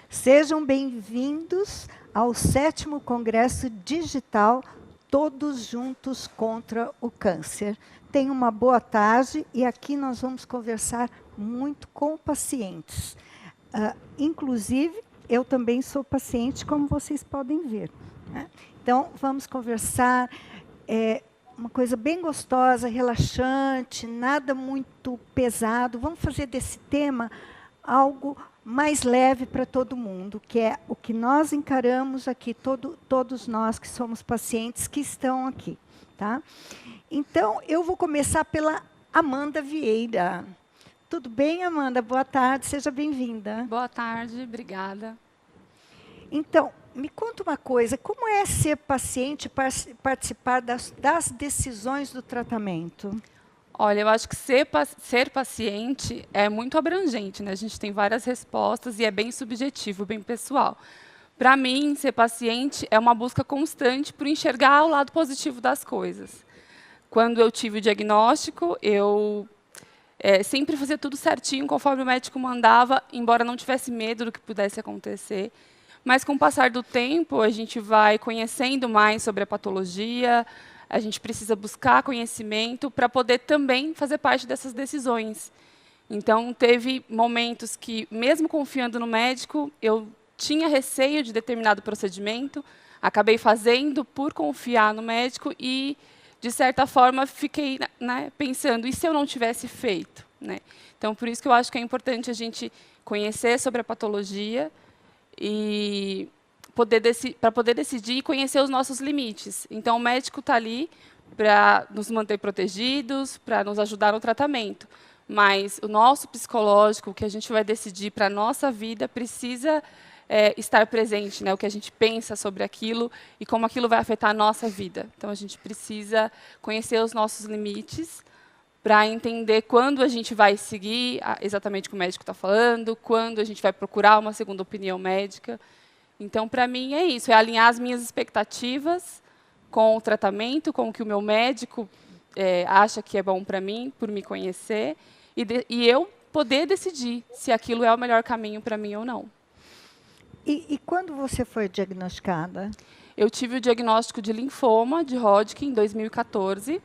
Sejam bem-vindos ao 7º Congresso Digital Todos Juntos contra o Câncer. Tenham uma boa tarde e aqui nós vamos conversar muito com pacientes. Inclusive, eu também sou paciente, como vocês podem ver, né? Então, vamos conversar, uma coisa bem gostosa, relaxante, nada muito pesado. Vamos fazer desse tema algo mais leve para todo mundo, que é o que nós encaramos aqui, todos nós que somos pacientes que estão aqui. Tá? Então, eu vou começar pela Amanda Vieira. Tudo bem, Amanda? Boa tarde, seja bem-vinda. Boa tarde, obrigada. Então, me conta uma coisa, como é ser paciente e participar das decisões do tratamento? Olha, eu acho que ser paciente é muito abrangente, né? A gente tem várias respostas e é bem subjetivo, bem pessoal. Para mim, ser paciente é uma busca constante por enxergar o lado positivo das coisas. Quando eu tive o diagnóstico, eu sempre fazia tudo certinho, conforme o médico mandava, embora não tivesse medo do que pudesse acontecer. Mas, com o passar do tempo, a gente vai conhecendo mais sobre a patologia, a gente precisa buscar conhecimento para poder também fazer parte dessas decisões. Então, teve momentos que, mesmo confiando no médico, eu tinha receio de determinado procedimento, acabei fazendo por confiar no médico e, de certa forma, fiquei, né, pensando, e se eu não tivesse feito? Né? Então, por isso que eu acho que é importante a gente conhecer sobre a patologia e para poder decidir e conhecer os nossos limites. Então, o médico está ali para nos manter protegidos, para nos ajudar no tratamento. Mas o nosso psicológico, o que a gente vai decidir para a nossa vida, precisa estar presente, né? O que a gente pensa sobre aquilo e como aquilo vai afetar a nossa vida. Então, a gente precisa conhecer os nossos limites para entender quando a gente vai seguir exatamente o que o médico está falando, quando a gente vai procurar uma segunda opinião médica. Então, para mim, é isso, é alinhar as minhas expectativas com o tratamento, com o que o meu médico acha que é bom para mim, por me conhecer, e eu poder decidir se aquilo é o melhor caminho para mim ou não. E quando você foi diagnosticada? Eu tive o diagnóstico de linfoma de Hodgkin em 2014.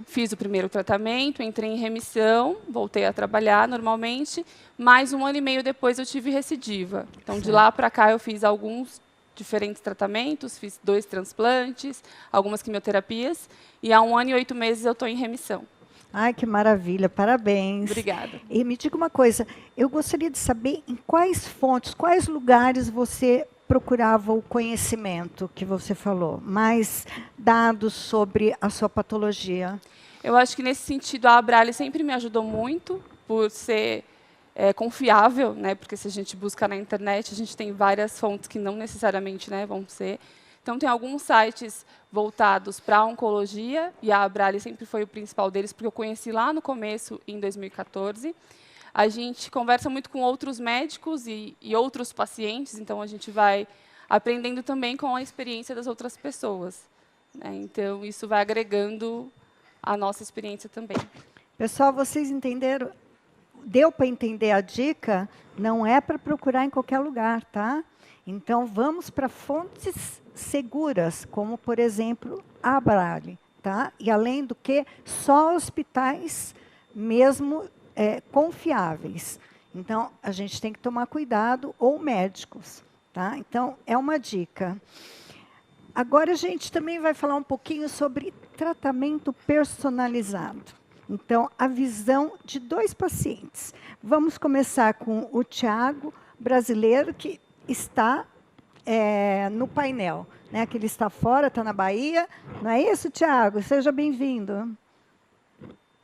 Fiz o primeiro tratamento, entrei em remissão, voltei a trabalhar normalmente, mas 1 ano e meio depois eu tive recidiva. Então, de lá para cá, eu fiz alguns diferentes tratamentos, fiz 2 transplantes, algumas quimioterapias, e há 1 ano e 8 meses eu estou em remissão. Ai, que maravilha, parabéns. Obrigada. E me diga uma coisa, eu gostaria de saber em quais fontes, quais lugares você procurava o conhecimento que você falou, mais dados sobre a sua patologia? Eu acho que, nesse sentido, a Abrale sempre me ajudou muito, por ser confiável, né? Porque se a gente busca na internet, a gente tem várias fontes que não necessariamente, né, vão ser. Então, tem alguns sites voltados para a oncologia, e a Abrale sempre foi o principal deles, porque eu conheci lá no começo, em 2014. A gente conversa muito com outros médicos e outros pacientes, então a gente vai aprendendo também com a experiência das outras pessoas, né? Então, isso vai agregando a nossa experiência também. Pessoal, vocês entenderam? Deu para entender a dica? Não é para procurar em qualquer lugar, tá? Então, vamos para fontes seguras, como, por exemplo, a Abrale, tá? E, além do que, só hospitais mesmo confiáveis. Então, a gente tem que tomar cuidado, ou médicos, tá? Então, é uma dica. Agora, a gente também vai falar um pouquinho sobre tratamento personalizado. Então, a visão de 2 pacientes. Vamos começar com o Tiago, brasileiro, que está no painel, né? Que ele está fora, está na Bahia. Não é isso, Tiago? Seja bem-vindo.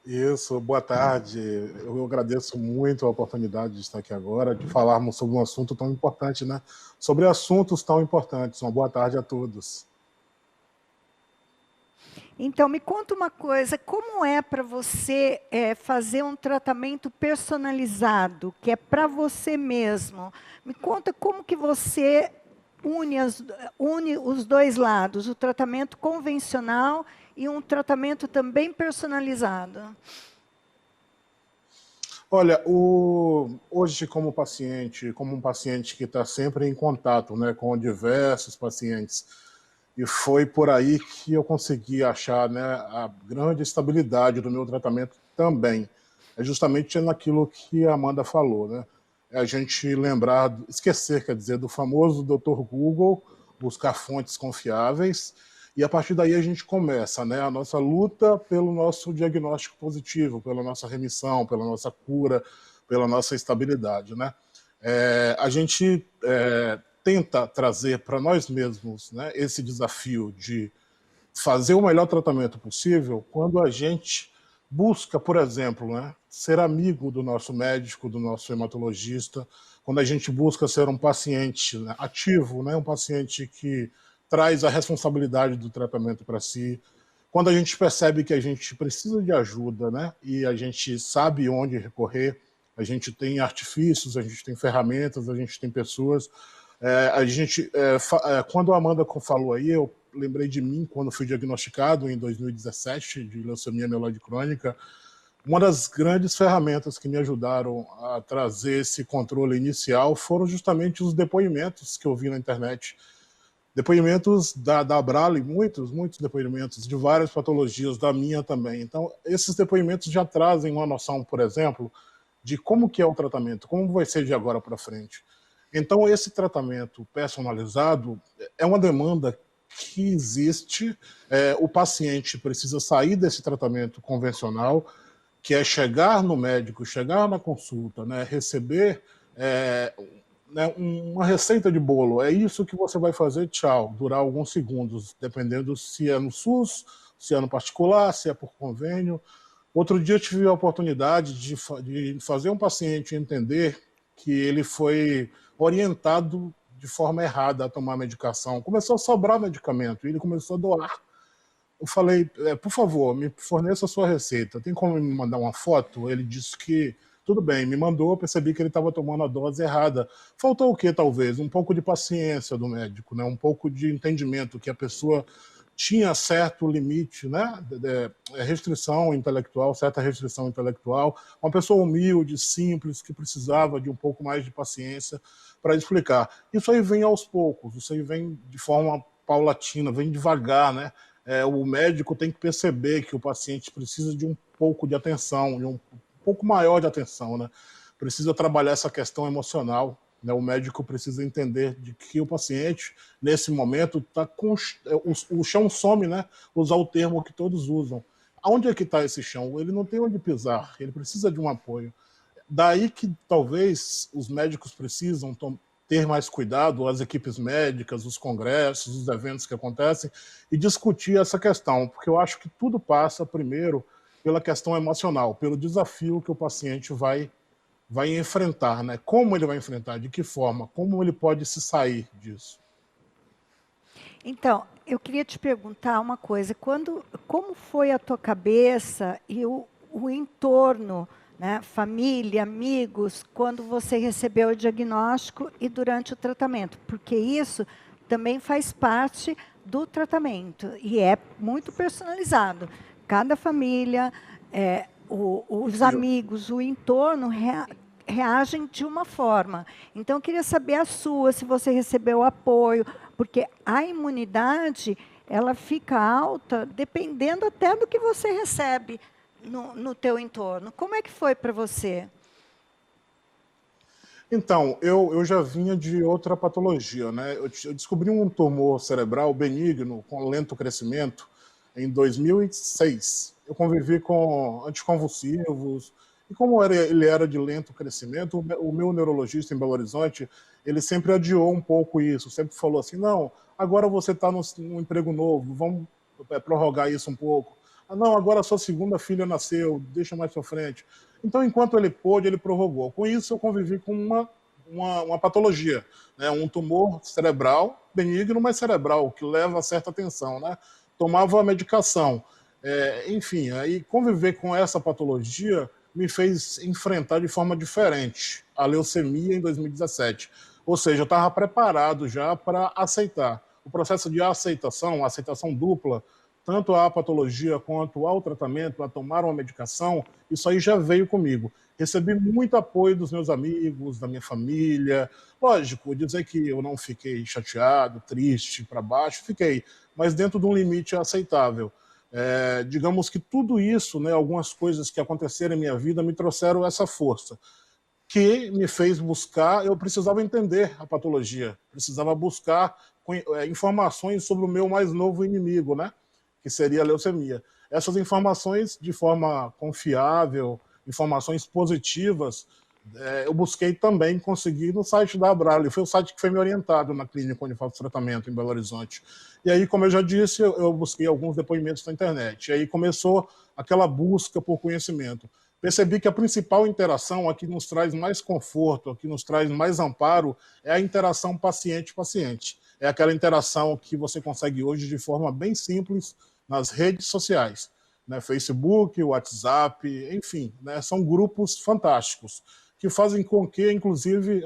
Isso, boa tarde. Eu agradeço muito a oportunidade de estar aqui agora, de falarmos sobre um assunto tão importante, né? Sobre assuntos tão importantes. Uma boa tarde a todos. Então, me conta uma coisa, como é para você fazer um tratamento personalizado, que é para você mesmo? Me conta como que você une os 2 lados, o tratamento convencional e um tratamento também personalizado. Olha, hoje como um paciente que está sempre em contato, né, com diversos pacientes, e foi por aí que eu consegui achar, né, a grande estabilidade do meu tratamento também. É justamente naquilo que a Amanda falou, né? É a gente lembrar, esquecer, quer dizer, do famoso Dr. Google, buscar fontes confiáveis, e a partir daí a gente começa, né, a nossa luta pelo nosso diagnóstico positivo, pela nossa remissão, pela nossa cura, pela nossa estabilidade, né? A gente tenta trazer para nós mesmos, né, esse desafio de fazer o melhor tratamento possível quando a gente busca, por exemplo, né, ser amigo do nosso médico, do nosso hematologista, quando a gente busca ser um paciente, né, ativo, né, um paciente que traz a responsabilidade do tratamento para si, quando a gente percebe que a gente precisa de ajuda, né, e a gente sabe onde recorrer, a gente tem artifícios, a gente tem ferramentas, a gente tem pessoas. Quando a Amanda falou aí, eu lembrei de mim quando fui diagnosticado em 2017 de leucemia mieloide crônica. Uma das grandes ferramentas que me ajudaram a trazer esse controle inicial foram justamente os depoimentos que eu vi na internet. Depoimentos da Brale, muitos depoimentos de várias patologias, da minha também. Então, esses depoimentos já trazem uma noção, por exemplo, de como que é o tratamento, como vai ser de agora para frente. Então, esse tratamento personalizado é uma demanda que existe. O paciente precisa sair desse tratamento convencional, que é chegar no médico, chegar na consulta, né, receber é, né, uma receita de bolo. É isso que você vai fazer, tchau, durar alguns segundos, dependendo se é no SUS, se é no particular, se é por convênio. Outro dia eu tive a oportunidade de fazer um paciente entender que ele foi orientado de forma errada a tomar medicação. Começou a sobrar medicamento e ele começou a doar. Eu falei, por favor, me forneça a sua receita. Tem como me mandar uma foto? Ele disse que tudo bem, me mandou, percebi que ele estava tomando a dose errada. Faltou o quê, talvez? Um pouco de paciência do médico, né? Um pouco de entendimento que a pessoa tinha certo limite, né? Restrição intelectual, certa restrição intelectual. Uma pessoa humilde, simples, que precisava de um pouco mais de paciência para explicar. Isso aí vem aos poucos, isso aí vem de forma paulatina, vem devagar, né? O médico tem que perceber que o paciente precisa de um pouco de atenção, de um pouco maior de atenção, né? Precisa trabalhar essa questão emocional, né? O médico precisa entender de que o paciente, nesse momento, está com o chão some, né? Usar o termo que todos usam. Aonde é que está esse chão? Ele não tem onde pisar, ele precisa de um apoio. Daí que talvez os médicos precisam ter mais cuidado, as equipes médicas, os congressos, os eventos que acontecem, e discutir essa questão, porque eu acho que tudo passa primeiro pela questão emocional, pelo desafio que o paciente vai enfrentar, né? Como ele vai enfrentar, de que forma, como ele pode se sair disso. Então, eu queria te perguntar uma coisa. Como foi a tua cabeça e o entorno, né, família, amigos, quando você recebeu o diagnóstico e durante o tratamento? Porque isso também faz parte do tratamento e é muito personalizado. Cada família, os amigos, o entorno reagem de uma forma. Então, eu queria saber a sua, se você recebeu apoio, porque a imunidade, ela fica alta dependendo até do que você recebe no teu entorno. Como é que foi para você? Então, eu já vinha de outra patologia, né? Eu descobri um tumor cerebral benigno com lento crescimento em 2006. Eu convivi com anticonvulsivos, e como ele era de lento crescimento, o meu neurologista em Belo Horizonte, ele sempre adiou um pouco isso, sempre falou assim, não, agora você está num emprego novo, vamos prorrogar isso um pouco. Ah, não, agora a sua segunda filha nasceu, deixa mais para frente. Então, enquanto ele pôde, ele prorrogou. Com isso, eu convivi com uma patologia, né? Um tumor cerebral, benigno, mas cerebral, que leva a certa atenção, né? Tomava medicação. Enfim, aí conviver com essa patologia me fez enfrentar de forma diferente a leucemia em 2017. Ou seja, eu estava preparado já para aceitar. O processo de aceitação, aceitação dupla, tanto à patologia quanto ao tratamento, a tomar uma medicação, isso aí já veio comigo. Recebi muito apoio dos meus amigos, da minha família. Lógico, dizer que eu não fiquei chateado, triste, para baixo, fiquei, mas dentro de um limite aceitável. Digamos que tudo isso, né, algumas coisas que aconteceram em minha vida me trouxeram essa força que me fez buscar, eu precisava entender a patologia, precisava buscar informações sobre o meu mais novo inimigo, né? Que seria a leucemia. Essas informações, de forma confiável, informações positivas, eu busquei também conseguir no site da Abrale. Foi o site que foi me orientado na clínica onde faço tratamento, em Belo Horizonte. E aí, como eu já disse, eu busquei alguns depoimentos na internet. E aí começou aquela busca por conhecimento. Percebi que a principal interação, a que nos traz mais conforto, a que nos traz mais amparo, é a interação paciente-paciente. É aquela interação que você consegue hoje de forma bem simples nas redes sociais, né? Facebook, WhatsApp, enfim, né? São grupos fantásticos que fazem com que, inclusive,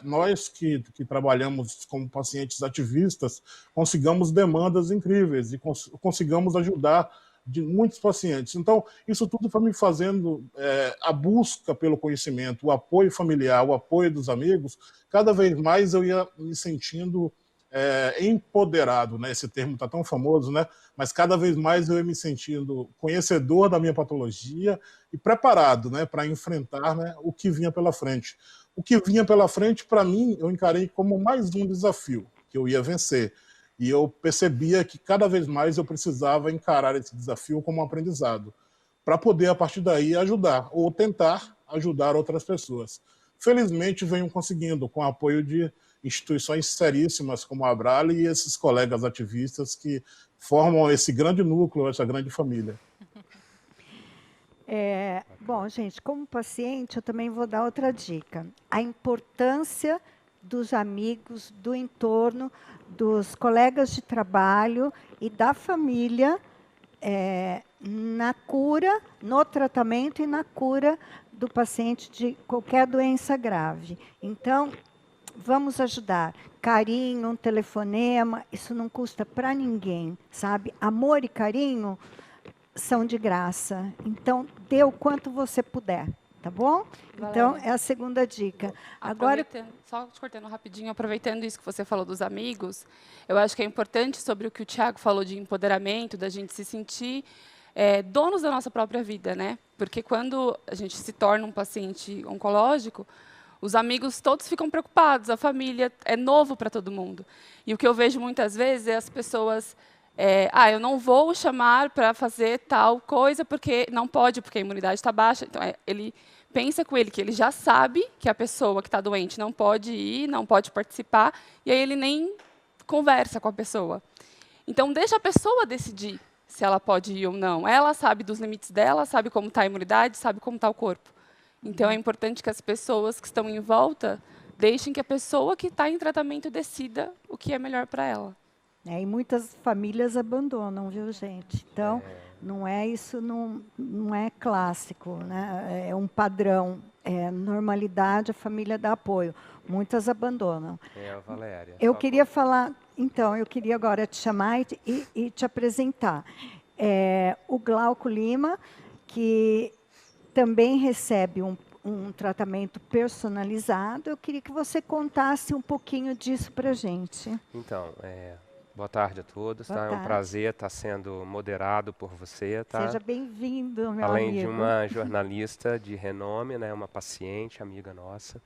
nós que trabalhamos como pacientes ativistas, consigamos demandas incríveis e consigamos ajudar de muitos pacientes. Então, isso tudo foi me fazendo a busca pelo conhecimento, o apoio familiar, o apoio dos amigos. Cada vez mais eu ia me sentindo empoderado, né? Esse termo está tão famoso, né? Mas cada vez mais eu ia me sentindo conhecedor da minha patologia e preparado, né, para enfrentar, né, o que vinha pela frente. O que vinha pela frente, para mim, eu encarei como mais um desafio que eu ia vencer. E eu percebia que cada vez mais eu precisava encarar esse desafio como um aprendizado, para poder, a partir daí, ajudar ou tentar ajudar outras pessoas. Felizmente, venho conseguindo, com o apoio de instituições seríssimas como a Abrale e esses colegas ativistas que formam esse grande núcleo, essa grande família. Bom, gente, como paciente, eu também vou dar outra dica. A importância dos amigos, do entorno, dos colegas de trabalho e da família na cura, no tratamento e na cura do paciente de qualquer doença grave. Então, vamos ajudar. Carinho, um telefonema, isso não custa para ninguém, sabe? Amor e carinho são de graça. Então, dê o quanto você puder, tá bom? Valéria. Então, é a segunda dica. Agora, só te cortando rapidinho, aproveitando isso que você falou dos amigos, eu acho que é importante sobre o que o Thiago falou de empoderamento, da gente se sentir donos da nossa própria vida, né? Porque quando a gente se torna um paciente oncológico, os amigos todos ficam preocupados, a família é novo para todo mundo. E o que eu vejo muitas vezes é as pessoas eu não vou chamar para fazer tal coisa porque não pode, porque a imunidade está baixa. Então, ele pensa com ele que ele já sabe que a pessoa que está doente não pode ir, não pode participar, e aí ele nem conversa com a pessoa. Então, deixa a pessoa decidir se ela pode ir ou não. Ela sabe dos limites dela, sabe como está a imunidade, sabe como está o corpo. Então, é importante que as pessoas que estão em volta deixem que a pessoa que está em tratamento decida o que é melhor para ela. E muitas famílias abandonam, viu, gente? Então, não é isso, não é clássico, né? É um padrão, é normalidade, a família dá apoio. Muitas abandonam. Valéria. Eu queria falar, então, eu queria agora te chamar e te apresentar. O Glauco Lima, que também recebe um tratamento personalizado. Eu queria que você contasse um pouquinho disso para a gente. Então, boa tarde a todos, tá? É um prazer estar sendo moderado por você, tá? Seja bem-vindo, meu Além amigo. de uma jornalista de renome, né? Uma paciente, amiga nossa.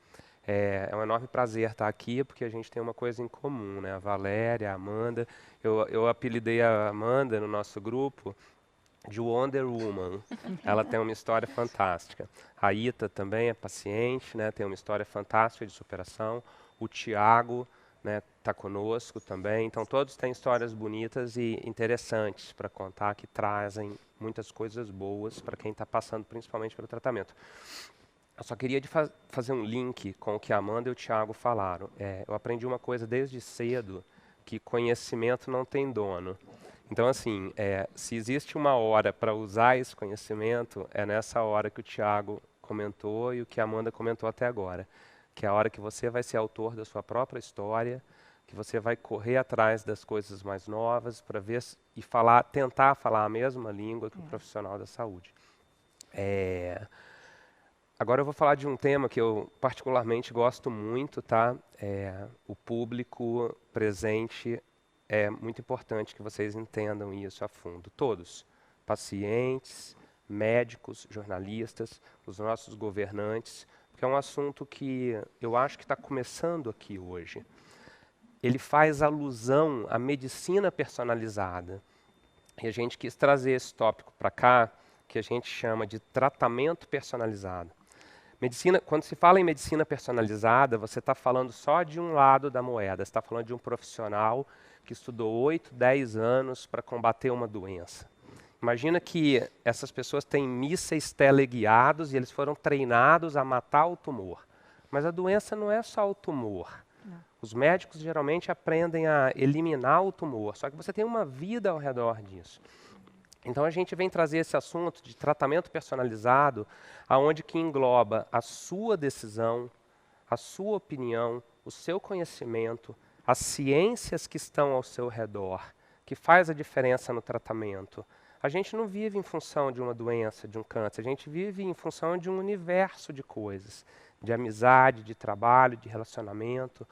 É um enorme prazer estar aqui, porque a gente tem uma coisa em comum, né? A Valéria, a Amanda. Eu apelidei a Amanda no nosso grupo de Wonder Woman. Ela tem uma história fantástica. A Ita também é paciente, né? Tem uma história fantástica de superação. O Thiago, né, tá conosco também. Então, todos têm histórias bonitas e interessantes para contar, que trazem muitas coisas boas para quem está passando, principalmente pelo tratamento. Eu só queria fazer um link com o que a Amanda e o Thiago falaram. Eu aprendi uma coisa desde cedo, que conhecimento não tem dono. Então, assim, se existe uma hora para usar esse conhecimento, é nessa hora que o Thiago comentou e o que a Amanda comentou até agora, que é a hora que você vai ser autor da sua própria história, que você vai correr atrás das coisas mais novas para ver e tentar falar a mesma língua que o profissional da saúde. Agora eu vou falar de um tema que eu particularmente gosto muito, tá? O público presente, é muito importante que vocês entendam isso a fundo. Todos, pacientes, médicos, jornalistas, os nossos governantes, porque é um assunto que eu acho que está começando aqui hoje. Ele faz alusão à medicina personalizada. E a gente quis trazer esse tópico para cá, que a gente chama de tratamento personalizado. Quando se fala em medicina personalizada, você está falando só de um lado da moeda. Você está falando de um profissional que estudou 8, 10 anos para combater uma doença. Imagina que essas pessoas têm mísseis teleguiados e eles foram treinados a matar o tumor. Mas a doença não é só o tumor. Não. Os médicos geralmente aprendem a eliminar o tumor, só que você tem uma vida ao redor disso. Então a gente vem trazer esse assunto de tratamento personalizado, aonde que engloba a sua decisão, a sua opinião, o seu conhecimento, as ciências que estão ao seu redor, que faz a diferença no tratamento. A gente não vive em função de uma doença, de um câncer, a gente vive em função de um universo de coisas, de amizade, de trabalho, de relacionamento.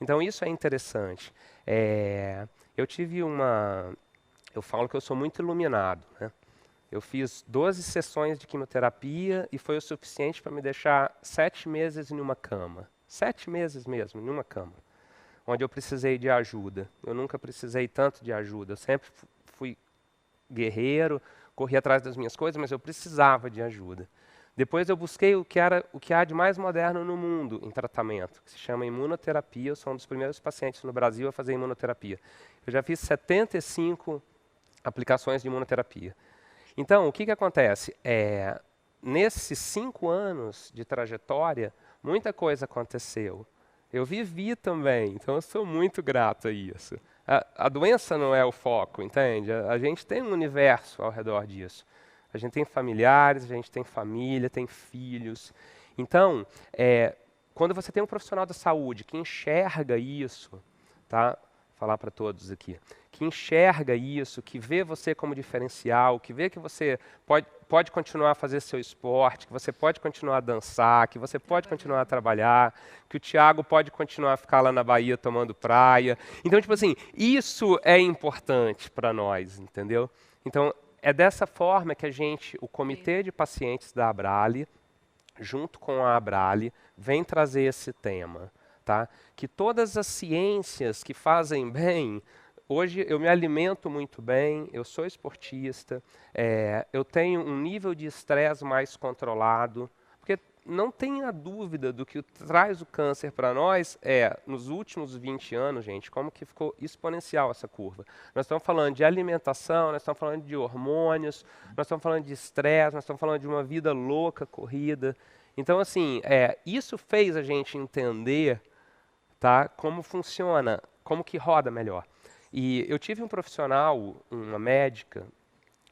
Então isso é interessante. Eu falo que eu sou muito iluminado, né? Eu fiz 12 sessões de quimioterapia e foi o suficiente para me deixar 7 meses em uma cama. 7 meses mesmo, em uma cama. Onde eu precisei de ajuda. Eu nunca precisei tanto de ajuda. Eu sempre fui guerreiro, corri atrás das minhas coisas, mas eu precisava de ajuda. Depois eu busquei o que há de mais moderno no mundo em tratamento, que se chama imunoterapia. Eu sou um dos primeiros pacientes no Brasil a fazer imunoterapia. Eu já fiz 75 aplicações de imunoterapia. Então, o que acontece? Nesses 5 anos de trajetória, muita coisa aconteceu. Eu vivi também, então eu sou muito grato a isso. A doença não é o foco, entende? A gente tem um universo ao redor disso. A gente tem familiares, a gente tem família, tem filhos. Então, quando você tem um profissional da saúde que enxerga isso, tá? Vou falar para todos aqui, que enxerga isso, que vê você como diferencial, que vê que você pode continuar a fazer seu esporte, que você pode continuar a dançar, que você pode continuar a trabalhar, que o Thiago pode continuar a ficar lá na Bahia tomando praia. Então, tipo assim, isso é importante para nós, entendeu? Então, é dessa forma que o Comitê de Pacientes da Abrale, junto com a Abrale, vem trazer esse tema. Tá? Que todas as ciências que fazem bem, hoje eu me alimento muito bem, eu sou esportista, eu tenho um nível de estresse mais controlado, porque não tenha dúvida do que traz o câncer para nós nos últimos 20 anos, gente, como que ficou exponencial essa curva. Nós estamos falando de alimentação, nós estamos falando de hormônios, nós estamos falando de estresse, nós estamos falando de uma vida louca, corrida. Então, assim, isso fez a gente entender, tá, como funciona, como que roda melhor. E eu tive um profissional, uma médica,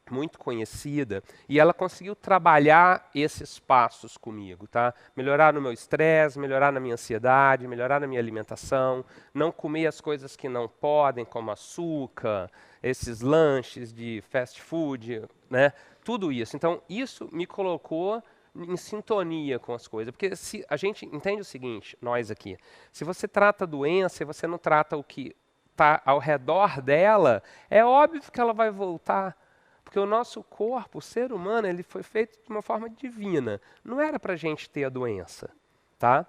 muito conhecida, e ela conseguiu trabalhar esses passos comigo, tá? Melhorar no meu estresse, melhorar na minha ansiedade, melhorar na minha alimentação, não comer as coisas que não podem, como açúcar, esses lanches de fast food, né? Tudo isso. Então, isso me colocou em sintonia com as coisas. Porque se a gente entende o seguinte, nós aqui, se você trata a doença e você não trata o que está ao redor dela, é óbvio que ela vai voltar. Porque o nosso corpo, o ser humano, ele foi feito de uma forma divina. Não era para a gente ter a doença. Tá?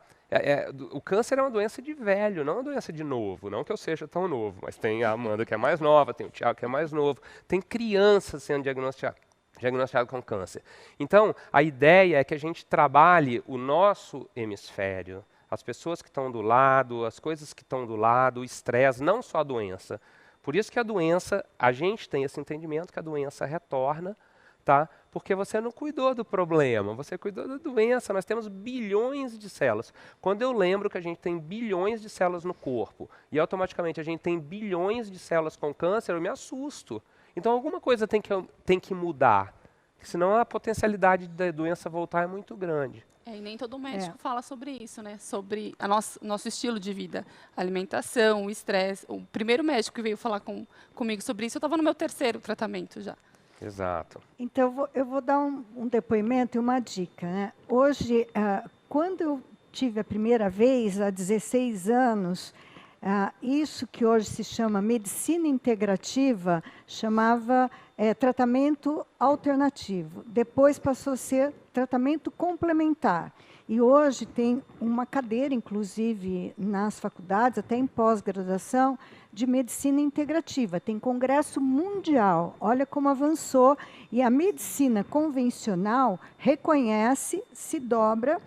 O câncer é uma doença de velho, não uma doença de novo. Não que eu seja tão novo, mas tem a Amanda que é mais nova, tem o Thiago que é mais novo, tem crianças sendo diagnosticadas com câncer. Então, a ideia é que a gente trabalhe o nosso hemisfério, as pessoas que estão do lado, as coisas que estão do lado, o estresse, não só a doença. Por isso que a doença, a gente tem esse entendimento que a doença retorna, tá? Porque você não cuidou do problema, você cuidou da doença. Nós temos bilhões de células. Quando eu lembro que a gente tem bilhões de células no corpo e automaticamente a gente tem bilhões de células com câncer, eu me assusto. Então alguma coisa tem que mudar, senão a potencialidade da doença voltar é muito grande. E nem todo médico fala sobre isso, né? Sobre nosso estilo de vida, alimentação, o estresse. O primeiro médico que veio falar comigo sobre isso, eu estava no meu 3º tratamento já. Exato. Então, eu vou dar um depoimento e uma dica, né? Hoje, quando eu tive a primeira vez, há 16 anos, isso que hoje se chama medicina integrativa, chamava tratamento alternativo. Depois passou a ser tratamento complementar. E hoje tem uma cadeira, inclusive, nas faculdades, até em pós-graduação, de medicina integrativa. Tem congresso mundial. Olha como avançou. E a medicina convencional reconhece, se dobra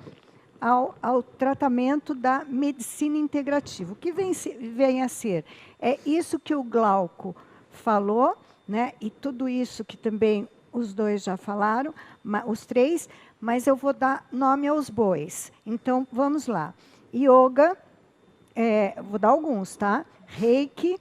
ao tratamento da medicina integrativa. O que vem a ser? É isso que o Glauco falou, né? E tudo isso que também os dois já falaram, os 3, mas eu vou dar nome aos bois. Então, vamos lá. Yoga, vou dar alguns, tá? Reiki,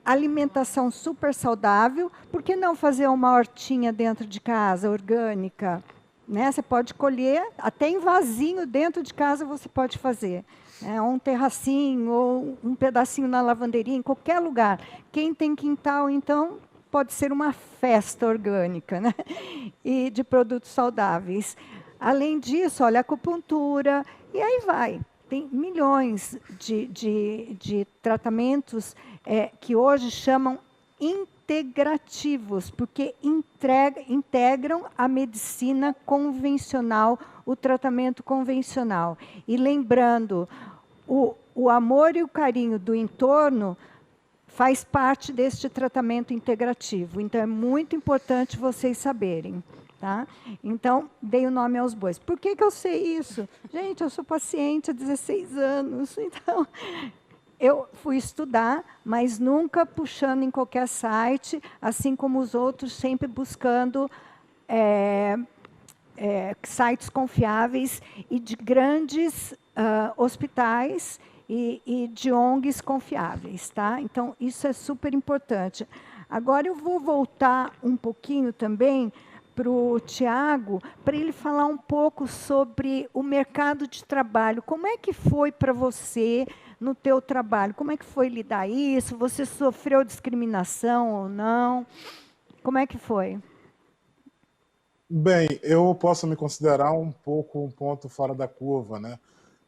alimentação super saudável. Por que não fazer uma hortinha dentro de casa, orgânica? Né? Você pode colher, até em vasinho dentro de casa você pode fazer. Um terracinho ou um pedacinho na lavanderia, em qualquer lugar. Quem tem quintal, então, pode ser uma festa orgânica, né? E de produtos saudáveis. Além disso, olha, acupuntura, e aí vai. Tem milhões de tratamentos que hoje chamam integrativos, porque integram a medicina convencional, o tratamento convencional. E lembrando, o amor e o carinho do entorno faz parte deste tratamento integrativo. Então, é muito importante vocês saberem. Tá? Então, dei o nome aos bois. Por que eu sei isso? Gente, eu sou paciente há 16 anos, então eu fui estudar, mas nunca puxando em qualquer site, assim como os outros, sempre buscando sites confiáveis e de grandes hospitais e de ONGs confiáveis. Tá? Então, isso é super importante. Agora, eu vou voltar um pouquinho também para o Tiago, para ele falar um pouco sobre o mercado de trabalho. Como é que foi para você no teu trabalho? Como é que foi lidar isso? Você sofreu discriminação ou não? Como é que foi? Bem, eu posso me considerar um ponto fora da curva, né?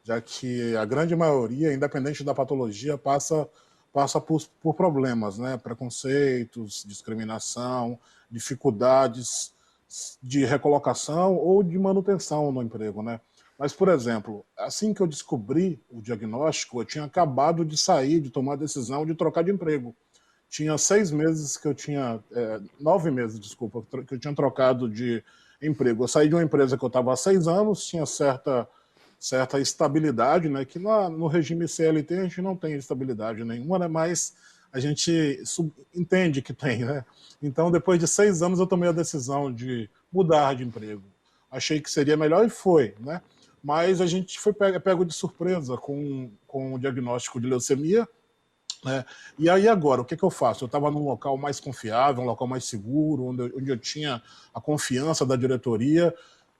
Já que a grande maioria, independente da patologia, passa por problemas, né? Preconceitos, discriminação, dificuldades de recolocação ou de manutenção no emprego, né? Mas, por exemplo, assim que eu descobri o diagnóstico, eu tinha acabado de sair, de tomar a decisão de trocar de emprego. Tinha 6 meses que eu tinha, 9 meses, desculpa, que eu tinha trocado de emprego. Eu saí de uma empresa que eu estava há 6 anos, tinha certa estabilidade, né? Que no regime CLT a gente não tem estabilidade nenhuma, né? Mas a gente entende que tem, né? Então, depois de 6 anos, eu tomei a decisão de mudar de emprego. Achei que seria melhor e foi, né? Mas a gente foi pego de surpresa com o diagnóstico de leucemia, né? E aí agora, o que eu faço? Eu estava num local mais confiável, um local mais seguro, onde eu tinha a confiança da diretoria,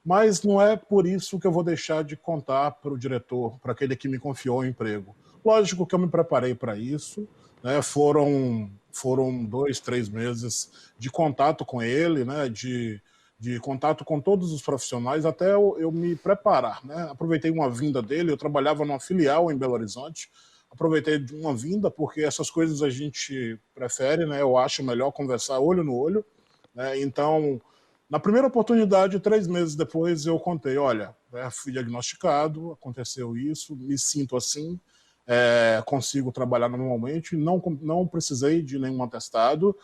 mas não é por isso que eu vou deixar de contar para o diretor, para aquele que me confiou o emprego. Lógico que eu me preparei para isso, né? Foram 2, 3 meses de contato com ele, né? De contato com todos os profissionais, até eu me preparar, né? Aproveitei uma vinda dele, eu trabalhava numa filial em Belo Horizonte, aproveitei de uma vinda, porque essas coisas a gente prefere, né? Eu acho melhor conversar olho no olho, né? Então, na primeira oportunidade, 3 meses depois, eu contei, olha, fui diagnosticado, aconteceu isso, me sinto assim, consigo trabalhar normalmente, não precisei de nenhum atestado,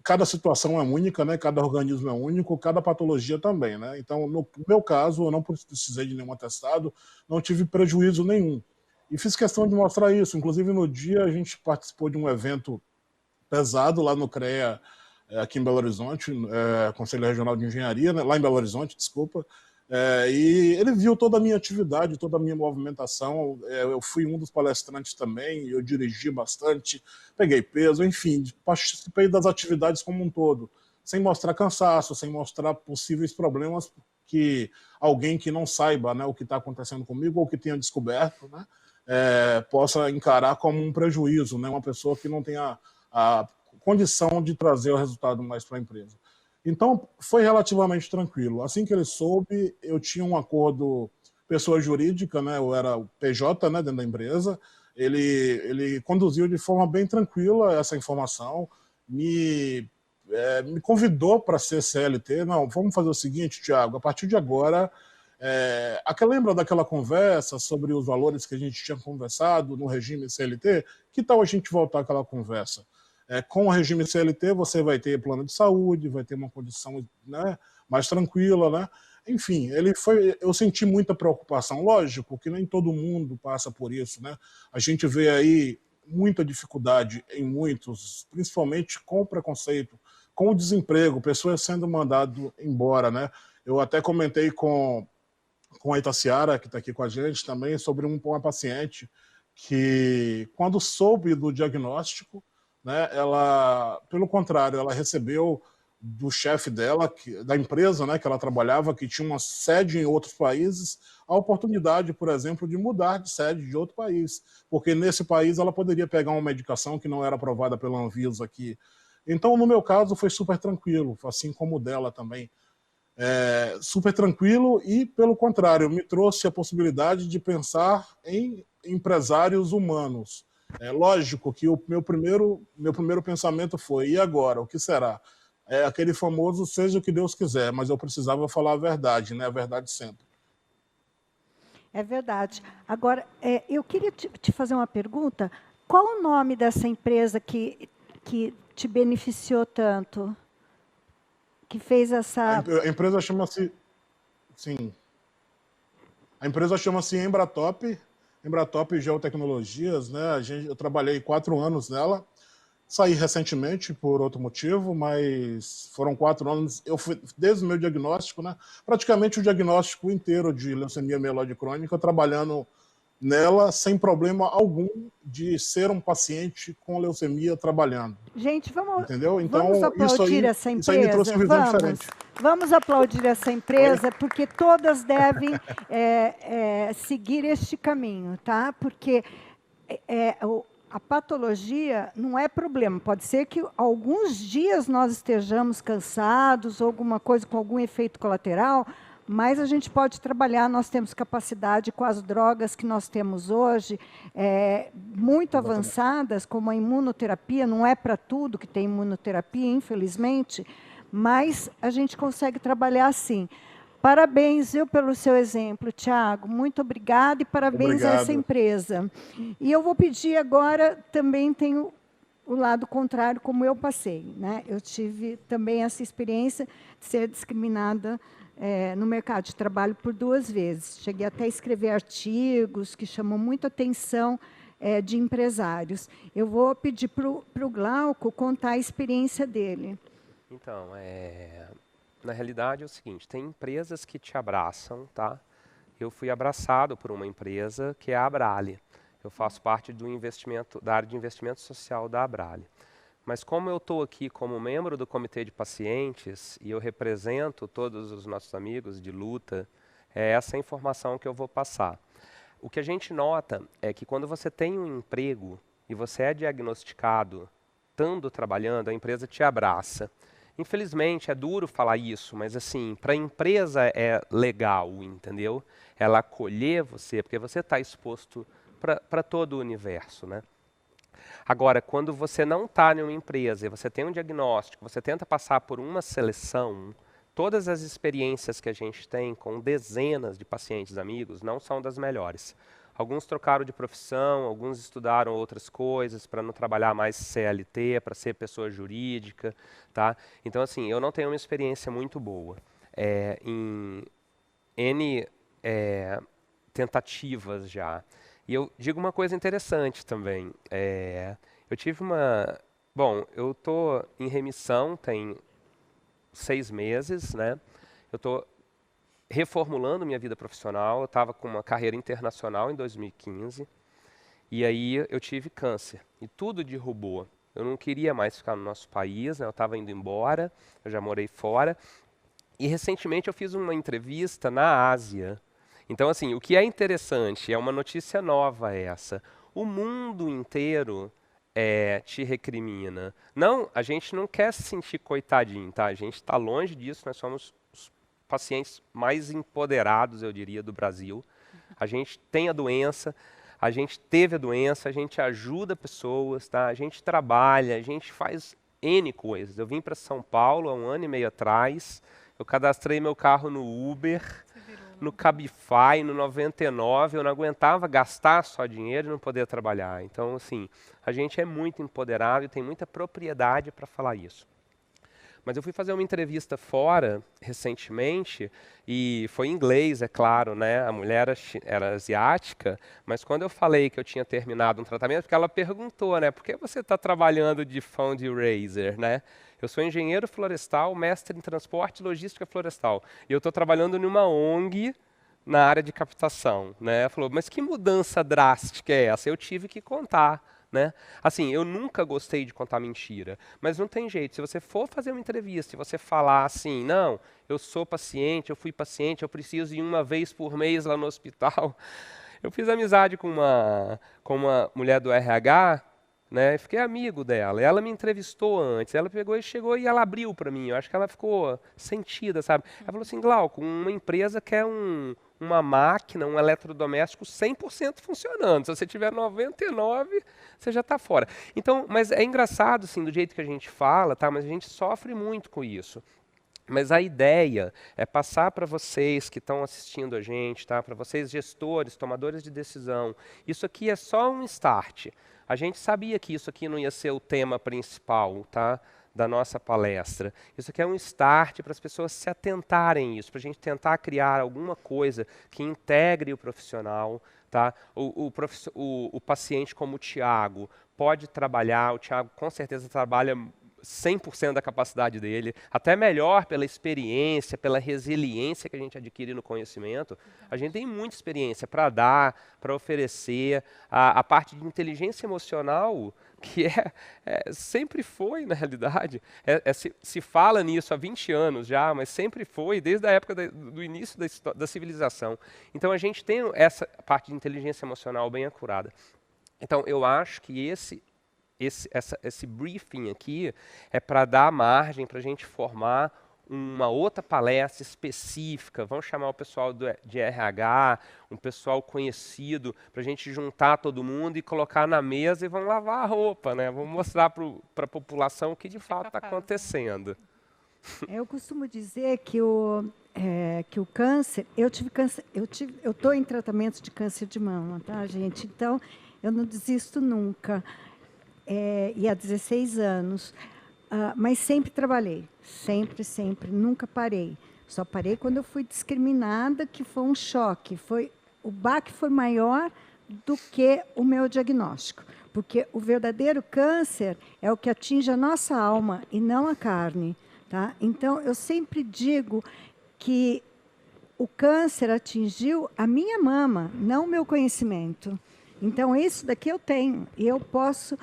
cada situação é única, né? Cada organismo é único, cada patologia também, né? Então, no meu caso, eu não precisei de nenhum atestado, não tive prejuízo nenhum. E fiz questão de mostrar isso. Inclusive, no dia, a gente participou de um evento pesado lá no CREA, aqui em Belo Horizonte, Conselho Regional de Engenharia, né? Lá em Belo Horizonte, desculpa. E ele viu toda a minha atividade, toda a minha movimentação. Eu fui um dos palestrantes também, eu dirigi bastante, peguei peso, enfim, participei das atividades como um todo. sem mostrar cansaço, sem mostrar possíveis problemas que alguém que não saiba, né, o que está acontecendo comigo ou que tenha descoberto, né, possa encarar como um prejuízo, né, uma pessoa que não tenha a condição de trazer o resultado mais para a empresa. Então, foi relativamente tranquilo. Assim que ele soube, eu tinha um acordo pessoa jurídica, né, eu era o PJ, né, dentro da empresa, ele conduziu de forma bem tranquila essa informação, me convidou para ser CLT. Não, vamos fazer o seguinte, Thiago, a partir de agora, lembra daquela conversa sobre os valores que a gente tinha conversado no regime CLT? Que tal a gente voltar àquela conversa? Com o regime CLT, você vai ter plano de saúde, vai ter uma condição, né, mais tranquila, né? Enfim, eu senti muita preocupação. Lógico que nem todo mundo passa por isso, né? A gente vê aí muita dificuldade em muitos, principalmente com o preconceito, com o desemprego, pessoas sendo mandadas embora, né? Eu até comentei com a Itaciara, que está aqui com a gente também, sobre uma paciente que, quando soube do diagnóstico, né, pelo contrário, ela recebeu do chefe dela, da empresa, né, que ela trabalhava, que tinha uma sede em outros países, a oportunidade, por exemplo, de mudar de sede de outro país, porque nesse país ela poderia pegar uma medicação que não era aprovada pela Anvisa aqui. Então, no meu caso, foi super tranquilo, assim como o dela também. Super tranquilo e, pelo contrário, me trouxe a possibilidade de pensar em empresários humanos. É lógico que o meu primeiro pensamento foi: e agora? O que será? Aquele famoso seja o que Deus quiser, mas eu precisava falar a verdade, né? A verdade sempre. É verdade. Agora, eu queria te fazer uma pergunta. Qual o nome dessa empresa que te beneficiou tanto? Que fez essa... A empresa chama-se... Sim. A empresa chama-se Embratop Geotecnologias, né? Eu trabalhei 4 anos nela. Saí recentemente por outro motivo, mas foram 4 anos. Eu fui, desde o meu diagnóstico, né? Praticamente o diagnóstico inteiro de leucemia mieloide crônica, trabalhando nela sem problema algum de ser um paciente com leucemia trabalhando. Gente, Entendeu? vamos Então, aplaudir essa isso aí me trouxe empresa. uma visão diferente. Vamos aplaudir essa empresa, porque todas devem seguir este caminho, tá? Porque a patologia não é problema. Pode ser que alguns dias nós estejamos cansados, ou alguma coisa com algum efeito colateral, mas a gente pode trabalhar, nós temos capacidade com as drogas que nós temos hoje, muito avançadas, como a imunoterapia, não é para tudo que tem imunoterapia, infelizmente, mas a gente consegue trabalhar assim. Parabéns, pelo seu exemplo, Thiago. Muito obrigada e parabéns a essa empresa. E eu vou pedir agora, também tenho o lado contrário, como eu passei, né? Eu tive também essa experiência de ser discriminada no mercado de trabalho por 2 vezes. Cheguei até a escrever artigos que chamam muita atenção de empresários. Eu vou pedir para o Glauco contar a experiência dele. Então, na realidade é o seguinte, tem empresas que te abraçam, tá? Eu fui abraçado por uma empresa que é a Abrale. Eu faço parte da área de investimento social da Abrale. Mas como eu estou aqui como membro do comitê de pacientes e eu represento todos os nossos amigos de luta, é essa informação que eu vou passar. O que a gente nota é que quando você tem um emprego e você é diagnosticado, estando trabalhando, a empresa te abraça. Infelizmente, é duro falar isso, mas assim, para a empresa é legal, entendeu? Ela acolher você, porque você está exposto para todo o universo, né? Agora, quando você não está em uma empresa e você tem um diagnóstico, você tenta passar por uma seleção, todas as experiências que a gente tem com dezenas de pacientes amigos não são das melhores. Alguns trocaram de profissão, alguns estudaram outras coisas para não trabalhar mais CLT, para ser pessoa jurídica, tá? Então, assim, eu não tenho uma experiência muito boa em N tentativas já. E eu digo uma coisa interessante também. Eu tive uma... Bom, eu estou em remissão tem 6 meses, né? Eu estou reformulando minha vida profissional. Eu estava com uma carreira internacional em 2015. E aí eu tive câncer. E tudo derrubou. Eu não queria mais ficar no nosso país, né? Eu estava indo embora, eu já morei fora. E recentemente eu fiz uma entrevista na Ásia. Então, assim, o que é interessante, é uma notícia nova essa. O mundo inteiro te recrimina. Não, a gente não quer se sentir coitadinho, tá? A gente está longe disso, nós somos os pacientes mais empoderados, eu diria, do Brasil. A gente tem a doença, a gente teve a doença, a gente ajuda pessoas, tá? A gente trabalha, a gente faz N coisas. Eu vim para São Paulo há 1 ano e meio atrás, eu cadastrei meu carro no Uber, no Cabify, no 99, eu não aguentava gastar só dinheiro e não poder trabalhar. Então, assim, a gente é muito empoderado e tem muita propriedade para falar isso. Mas eu fui fazer uma entrevista fora, recentemente, e foi em inglês, é claro, né? A mulher era asiática, mas quando eu falei que eu tinha terminado um tratamento, porque ela perguntou, né? Por que você está trabalhando de fundraiser, né? Eu sou engenheiro florestal, mestre em transporte e logística florestal. E eu estou trabalhando numa ONG na área de captação, né? Ela falou, mas que mudança drástica é essa? Eu tive que contar. Né? Assim, eu nunca gostei de contar mentira, mas não tem jeito. Se você for fazer uma entrevista e você falar assim, não, eu sou paciente, eu fui paciente, eu preciso ir 1 vez por mês lá no hospital. Eu fiz amizade com uma mulher do RH, né? Fiquei amigo dela. Ela me entrevistou antes. Ela pegou e chegou e ela abriu para mim. Eu acho que ela ficou sentida, sabe? Ela falou assim, Glauco, uma empresa quer uma máquina, um eletrodoméstico 100% funcionando. Se você tiver 99, você já está fora. Então, mas é engraçado, assim, do jeito que a gente fala, tá? Mas a gente sofre muito com isso. Mas a ideia é passar para vocês que estão assistindo a gente, tá? Para vocês gestores, tomadores de decisão. Isso aqui é só um start. A gente sabia que isso aqui não ia ser o tema principal, tá? Da nossa palestra. Isso aqui é um start para as pessoas se atentarem a isso, para a gente tentar criar alguma coisa que integre o profissional. Tá? O paciente como o Tiago pode trabalhar, o Tiago com certeza trabalha 100% da capacidade dele, até melhor pela experiência, pela resiliência que a gente adquire no conhecimento. A gente tem muita experiência para dar, para oferecer. A parte de inteligência emocional, que sempre foi, na realidade, se fala nisso há 20 anos já, mas sempre foi, desde a época do início da civilização. Então a gente tem essa parte de inteligência emocional bem acurada. Então eu acho que esse briefing aqui é para dar margem para a gente formar uma outra palestra específica. Vamos chamar o pessoal de RH, um pessoal conhecido, para a gente juntar todo mundo e colocar na mesa e vamos lavar a roupa, né? Vamos mostrar para a população o que de fato está acontecendo. Eu costumo dizer que o câncer, eu estou em tratamento de câncer de mama, tá, gente? Então, eu não desisto nunca. E há 16 anos. Mas sempre trabalhei, sempre, nunca parei. Só parei quando eu fui discriminada, que foi um choque. O baque foi maior do que o meu diagnóstico, porque o verdadeiro câncer é o que atinge a nossa alma e não a carne. Tá? Então, eu sempre digo que o câncer atingiu a minha mama, não o meu conhecimento. Então, isso daqui eu tenho, e eu posso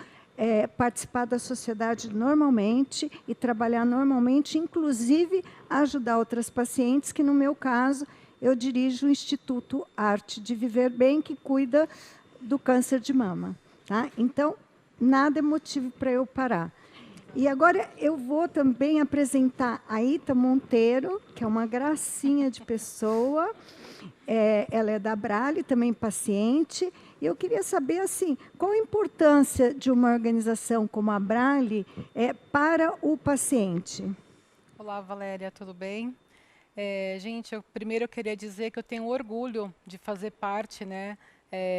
participar da sociedade normalmente e trabalhar normalmente, inclusive ajudar outras pacientes, que no meu caso, eu dirijo o Instituto Arte de Viver Bem, que cuida do câncer de mama. Tá? Então, nada é motivo para eu parar. E agora eu vou também apresentar a Ita Monteiro, que é uma gracinha de pessoa. Ela é da Abrale, também paciente. E eu queria saber, assim, qual a importância de uma organização como a Abrale para o paciente? Olá, Valéria, tudo bem? Gente, primeiro eu queria dizer que eu tenho orgulho de fazer parte, né,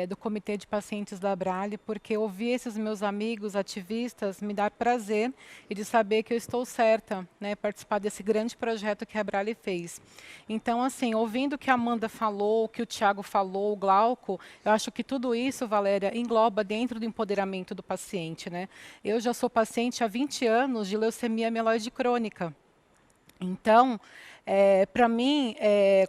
do Comitê de Pacientes da Abrale, porque ouvir esses meus amigos ativistas me dá prazer e de saber que eu estou certa, né, participar desse grande projeto que a Abrale fez. Então, assim, ouvindo o que a Amanda falou, o que o Tiago falou, o Glauco, eu acho que tudo isso, Valéria, engloba dentro do empoderamento do paciente, né? Eu já sou paciente há 20 anos de leucemia mieloide crônica. Então, para mim,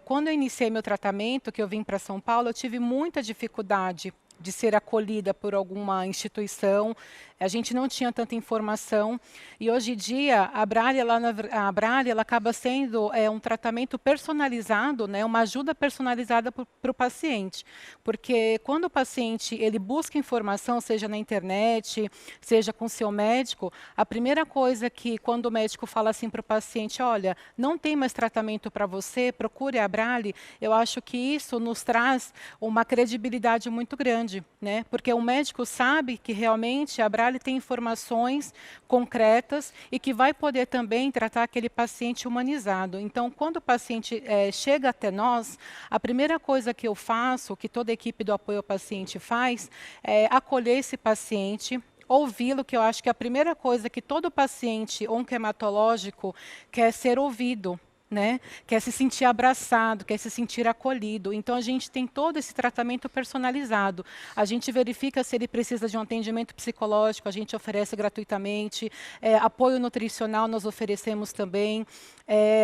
quando eu iniciei meu tratamento, que eu vim para São Paulo, eu tive muita dificuldade de ser acolhida por alguma instituição. A gente não tinha tanta informação e hoje em dia a Braille, ela acaba sendo um tratamento personalizado, né, uma ajuda personalizada para o paciente, porque quando o paciente ele busca informação, seja na internet, seja com seu médico, a primeira coisa que quando o médico fala assim para o paciente, olha, não tem mais tratamento para você, procure a Braille, eu acho que isso nos traz uma credibilidade muito grande, né, porque o médico sabe que realmente a Braille tem informações concretas e que vai poder também tratar aquele paciente humanizado. Então, quando o paciente chega até nós, a primeira coisa que eu faço, que toda a equipe do apoio ao paciente faz, é acolher esse paciente, ouvi-lo, que eu acho que a primeira coisa que todo paciente oncohematológico quer ser ouvido, né? Quer se sentir abraçado, quer se sentir acolhido. Então, a gente tem todo esse tratamento personalizado. A gente verifica se ele precisa de um atendimento psicológico, a gente oferece gratuitamente. Apoio nutricional nós oferecemos também.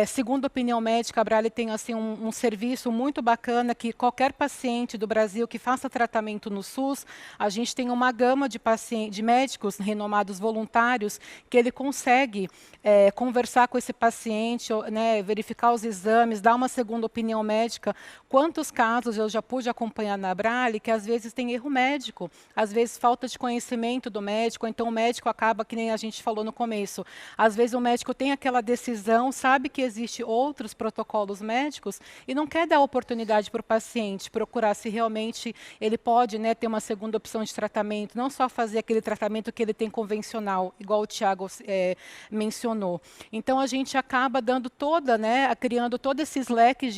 Segundo a opinião médica, a Braille tem assim, um serviço muito bacana que qualquer paciente do Brasil que faça tratamento no SUS, a gente tem uma gama de médicos renomados voluntários que ele consegue conversar com esse paciente, né, verificar os exames, dar uma segunda opinião médica. Quantos casos eu já pude acompanhar na Braille que às vezes tem erro médico, às vezes falta de conhecimento do médico, então o médico acaba, que nem a gente falou no começo, às vezes o médico tem aquela decisão, sabe que existe outros protocolos médicos e não quer dar oportunidade para o paciente procurar se realmente ele pode, né, ter uma segunda opção de tratamento, não só fazer aquele tratamento que ele tem convencional, igual o Tiago mencionou. Então a gente acaba dando né, criando todos esses leques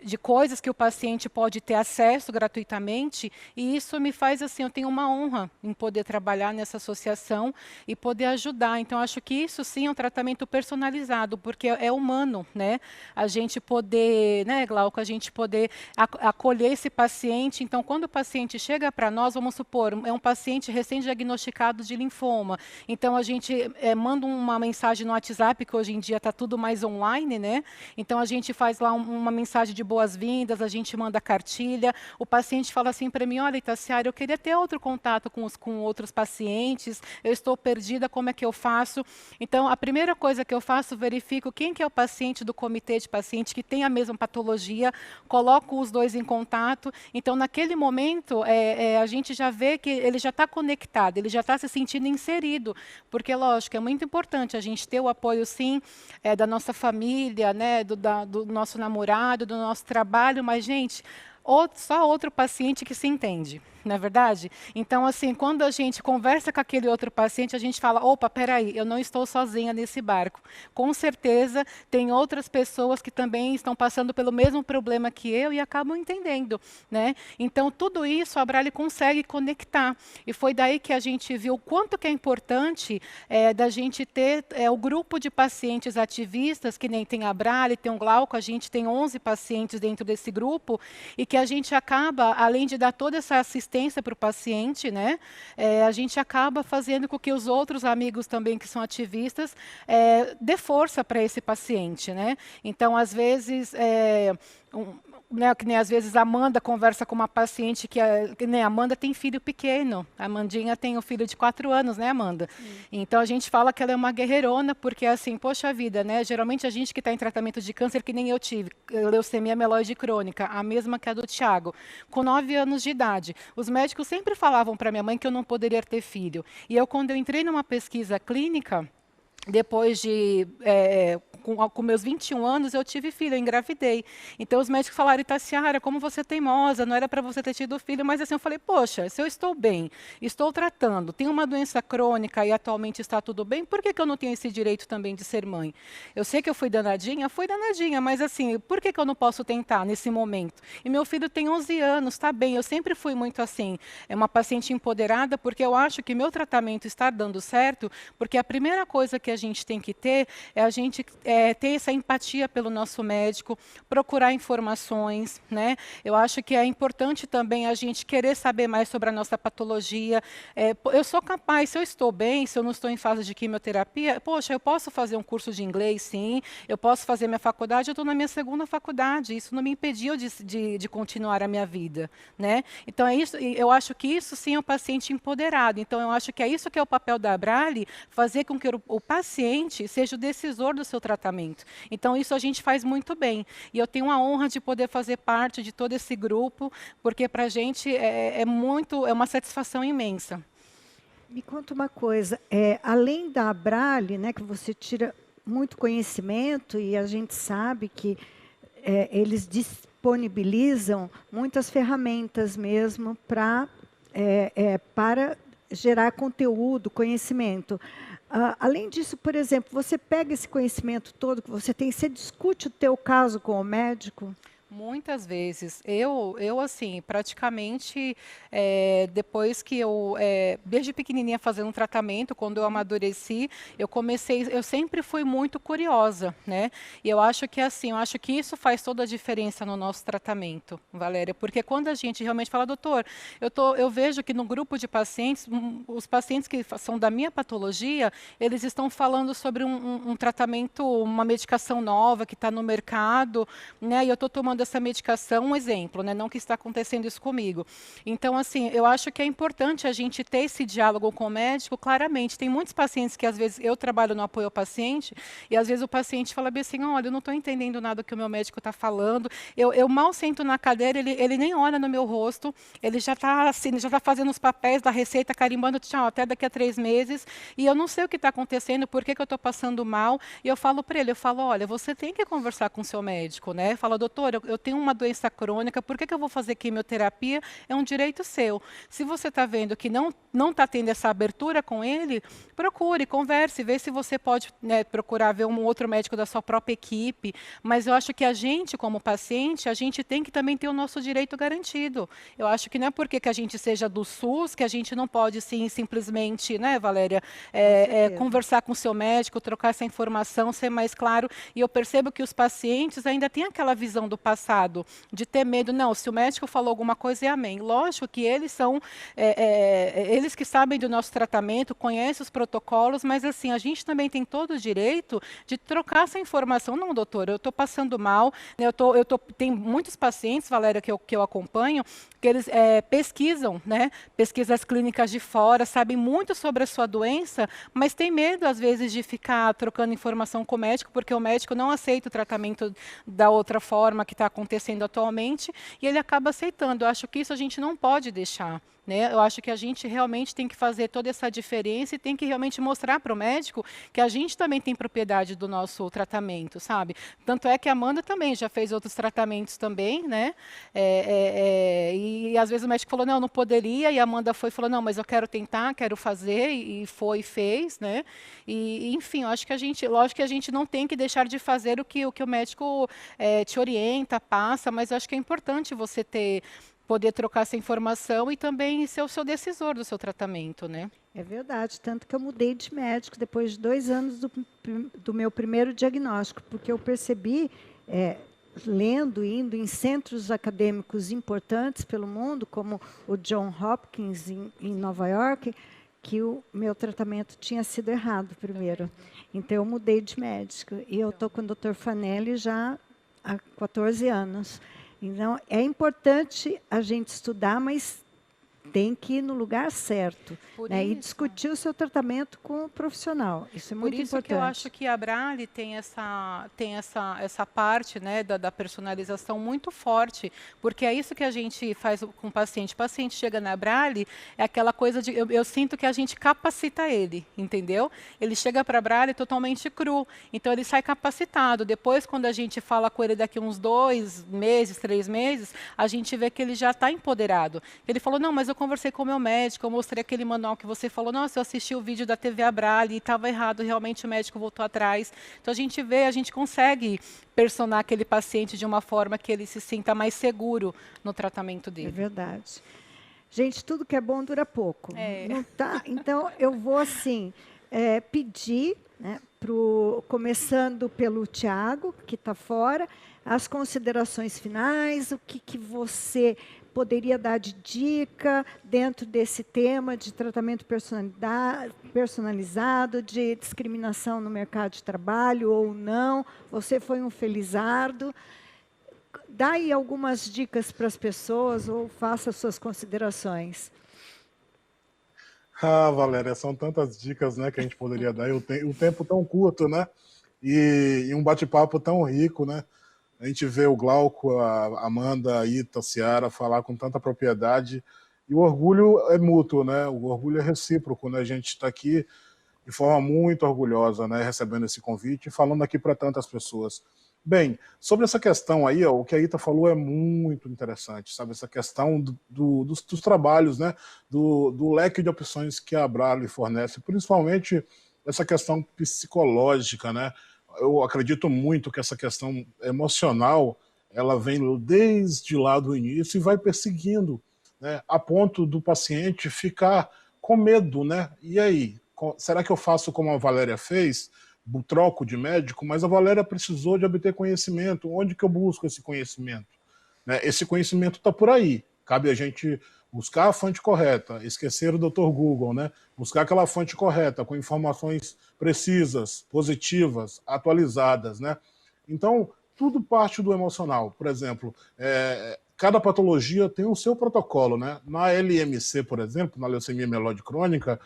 de coisas que o paciente pode ter acesso gratuitamente, e isso me faz assim, eu tenho uma honra em poder trabalhar nessa associação e poder ajudar. Então, acho que isso sim é um tratamento personalizado, porque é humano, né? A gente poder, né, Glauco, a gente poder acolher esse paciente. Então, quando o paciente chega para nós, vamos supor, é um paciente recém-diagnosticado de linfoma. Então, a gente manda uma mensagem no WhatsApp, que hoje em dia está tudo mais online, né? Então, a gente faz lá uma mensagem de boas-vindas, a gente manda cartilha, o paciente fala assim para mim, olha, Itaciara, eu queria ter outro contato com outros pacientes, eu estou perdida, como é que eu faço? Então, a primeira coisa que eu faço, verifico quem que é o paciente do comitê de pacientes que tem a mesma patologia, coloco os dois em contato, então, naquele momento, a gente já vê que ele já está conectado, ele já está se sentindo inserido, porque, lógico, é muito importante a gente ter o apoio, sim, da nossa família, né, do nosso namorado, do nosso trabalho, mas, gente, só outro paciente que se entende, não é verdade? Então, assim, quando a gente conversa com aquele outro paciente, a gente fala, opa, peraí, eu não estou sozinha nesse barco. Com certeza, tem outras pessoas que também estão passando pelo mesmo problema que eu e acabam entendendo, né? Então, tudo isso a Braille consegue conectar. E foi daí que a gente viu o quanto que é importante da gente ter o grupo de pacientes ativistas, que nem tem a Braille, tem o Glauco, a gente tem 11 pacientes dentro desse grupo, e que a gente acaba, além de dar toda essa assistência para o paciente, né, a gente acaba fazendo com que os outros amigos também que são ativistas dê força para esse paciente, né? Então, às vezes, né, que nem às vezes a Amanda conversa com uma paciente que né, a Amanda tem filho pequeno, a Amandinha tem um filho de 4 anos, né, Amanda? Então a gente fala que ela é uma guerreirona, porque assim, poxa vida, né? Geralmente a gente que está em tratamento de câncer, que nem eu tive, leucemia mieloide crônica, a mesma que a do Tiago, com 9 anos de idade. Os médicos sempre falavam para minha mãe que eu não poderia ter filho. E eu, quando eu entrei numa pesquisa clínica, depois de, com meus 21 anos, eu tive filho, eu engravidei. Então, os médicos falaram, Itaciara, como você é teimosa, não era para você ter tido filho, mas assim, eu falei, poxa, se eu estou bem, estou tratando, tenho uma doença crônica e atualmente está tudo bem, por que eu não tenho esse direito também de ser mãe? Eu sei que eu fui danadinha, mas assim, por que eu não posso tentar nesse momento? E meu filho tem 11 anos, está bem, eu sempre fui muito assim, uma paciente empoderada, porque eu acho que meu tratamento está dando certo, porque a primeira coisa que a gente tem que ter é a gente ter essa empatia pelo nosso médico, procurar informações, né? Eu acho que é importante também a gente querer saber mais sobre a nossa patologia. Eu sou capaz, se eu estou bem, se eu não estou em fase de quimioterapia, poxa, eu posso fazer um curso de inglês, sim, eu posso fazer minha faculdade, eu estou na minha segunda faculdade, isso não me impediu de continuar a minha vida, né? Então, é isso, eu acho que isso sim é um paciente empoderado. Então, eu acho que é isso que é o papel da Abrale, fazer com que o paciente seja o decisor do seu tratamento. Então, isso a gente faz muito bem. E eu tenho a honra de poder fazer parte de todo esse grupo, porque para a gente é uma satisfação imensa. Me conta uma coisa, além da Abrale, né, que você tira muito conhecimento e a gente sabe que eles disponibilizam muitas ferramentas mesmo para gerar conteúdo, conhecimento. Além disso, por exemplo, você pega esse conhecimento todo que você tem, você discute o teu caso com o médico? Muitas vezes. Eu assim, praticamente, depois que desde pequenininha fazendo um tratamento, quando eu amadureci, eu sempre fui muito curiosa, né? E eu acho que assim, eu acho que isso faz toda a diferença no nosso tratamento, Valéria, porque quando a gente realmente fala, doutor, eu vejo que no grupo de pacientes, os pacientes que são da minha patologia, eles estão falando sobre um tratamento, uma medicação nova que está no mercado, né? E eu estou tomando essa medicação, um exemplo, né? Não que está acontecendo isso comigo. Então, assim, eu acho que é importante a gente ter esse diálogo com o médico, claramente. Tem muitos pacientes que, às vezes, eu trabalho no apoio ao paciente, e às vezes o paciente fala bem assim, olha, eu não estou entendendo nada do que o meu médico está falando, eu mal sento na cadeira, ele nem olha no meu rosto, ele já está assim, já está fazendo os papéis da receita, carimbando, tchau, até daqui a 3 meses, e eu não sei o que está acontecendo, por que eu estou passando mal, e eu falo para ele, olha, você tem que conversar com o seu médico, né? Fala, doutor, eu tenho uma doença crônica, por que eu vou fazer quimioterapia? É um direito seu. Se você está vendo que não está tendo essa abertura com ele, procure, converse, vê se você pode, né, procurar ver um outro médico da sua própria equipe. Mas eu acho que a gente, como paciente, a gente tem que também ter o nosso direito garantido. Eu acho que não é porque que a gente seja do SUS que a gente não pode, sim, simplesmente, né, Valéria, conversar com o seu médico, trocar essa informação, ser mais claro. E eu percebo que os pacientes ainda têm aquela visão do passado, de ter medo, não, se o médico falou alguma coisa, é amém. Lógico que eles são, eles que sabem do nosso tratamento, conhecem os protocolos, mas assim, a gente também tem todo o direito de trocar essa informação. Não, doutor, eu estou passando mal, né, tem muitos pacientes, Valéria, que eu acompanho, que eles pesquisam, né, pesquisas clínicas de fora, sabem muito sobre a sua doença, mas tem medo, às vezes, de ficar trocando informação com o médico, porque o médico não aceita o tratamento da outra forma que está acontecendo atualmente, e ele acaba aceitando. Eu acho que isso a gente não pode deixar, né? Eu acho que a gente realmente tem que fazer toda essa diferença e tem que realmente mostrar para o médico que a gente também tem propriedade do nosso tratamento, sabe? Tanto é que a Amanda também já fez outros tratamentos também, né? E às vezes o médico falou, não poderia, e a Amanda foi e falou, não, mas eu quero tentar, quero fazer, e foi e fez, né? E enfim, eu acho que lógico que a gente não tem que deixar de fazer o que o médico te orienta, passa, mas eu acho que é importante você poder trocar essa informação e também ser o seu decisor do seu tratamento, né? É verdade, tanto que eu mudei de médico depois de 2 anos do meu primeiro diagnóstico, porque eu percebi, lendo, indo em centros acadêmicos importantes pelo mundo, como o John Hopkins em Nova York, que o meu tratamento tinha sido errado primeiro. Então, eu mudei de médico. E eu estou com o Dr. Fanelli já há 14 anos. Então, é importante a gente estudar, mas tem que ir no lugar certo, né? E discutir o seu tratamento com o profissional. Isso é muito importante. Por isso que eu acho que a Abrale tem essa parte, né, da personalização muito forte, porque é isso que a gente faz com o paciente. O paciente chega na Abrale, é aquela coisa de... Eu sinto que a gente capacita ele, entendeu? Ele chega para a Abrale totalmente cru, então ele sai capacitado. Depois, quando a gente fala com ele daqui uns 2 meses, 3 meses, a gente vê que ele já está empoderado. Ele falou, não, mas eu conversei com o meu médico, eu mostrei aquele manual que você falou, nossa, eu assisti o vídeo da TV Abrale e estava errado, realmente o médico voltou atrás. Então a gente consegue personar aquele paciente de uma forma que ele se sinta mais seguro no tratamento dele. É verdade. Gente, tudo que é bom dura pouco. Não tá? Então eu vou assim pedir, né? Começando pelo Tiago, que está fora, as considerações finais, o que você poderia dar de dica dentro desse tema de tratamento personalizado, de discriminação no mercado de trabalho ou não. Você foi um felizardo. Dá aí algumas dicas para as pessoas ou faça suas considerações. Ah, Valéria, são tantas dicas, né, que a gente poderia dar, e o tempo tão curto, né? E um bate-papo tão rico, né? A gente vê o Glauco, a Amanda, a Ita, a Ciara falar com tanta propriedade, e o orgulho é mútuo, né? O orgulho é recíproco, né? A gente está aqui de forma muito orgulhosa, né, recebendo esse convite e falando aqui para tantas pessoas. Bem, sobre essa questão aí, ó, o que a Ita falou é muito interessante, sabe? Essa questão dos trabalhos, né? Do leque de opções que a Abrale fornece, principalmente essa questão psicológica, né? Eu acredito muito que essa questão emocional ela vem desde lá do início e vai perseguindo, né? A ponto do paciente ficar com medo, né? E aí, será que eu faço como a Valéria fez? Troco de médico, mas a Valéria precisou de obter conhecimento. Onde que eu busco esse conhecimento? Né? Esse conhecimento está por aí. Cabe a gente buscar a fonte correta, esquecer o Dr. Google, né? Buscar aquela fonte correta, com informações precisas, positivas, atualizadas, né? Então, tudo parte do emocional. Por exemplo, cada patologia tem o seu protocolo, né? Na LMC, por exemplo, na leucemia mieloide crônica,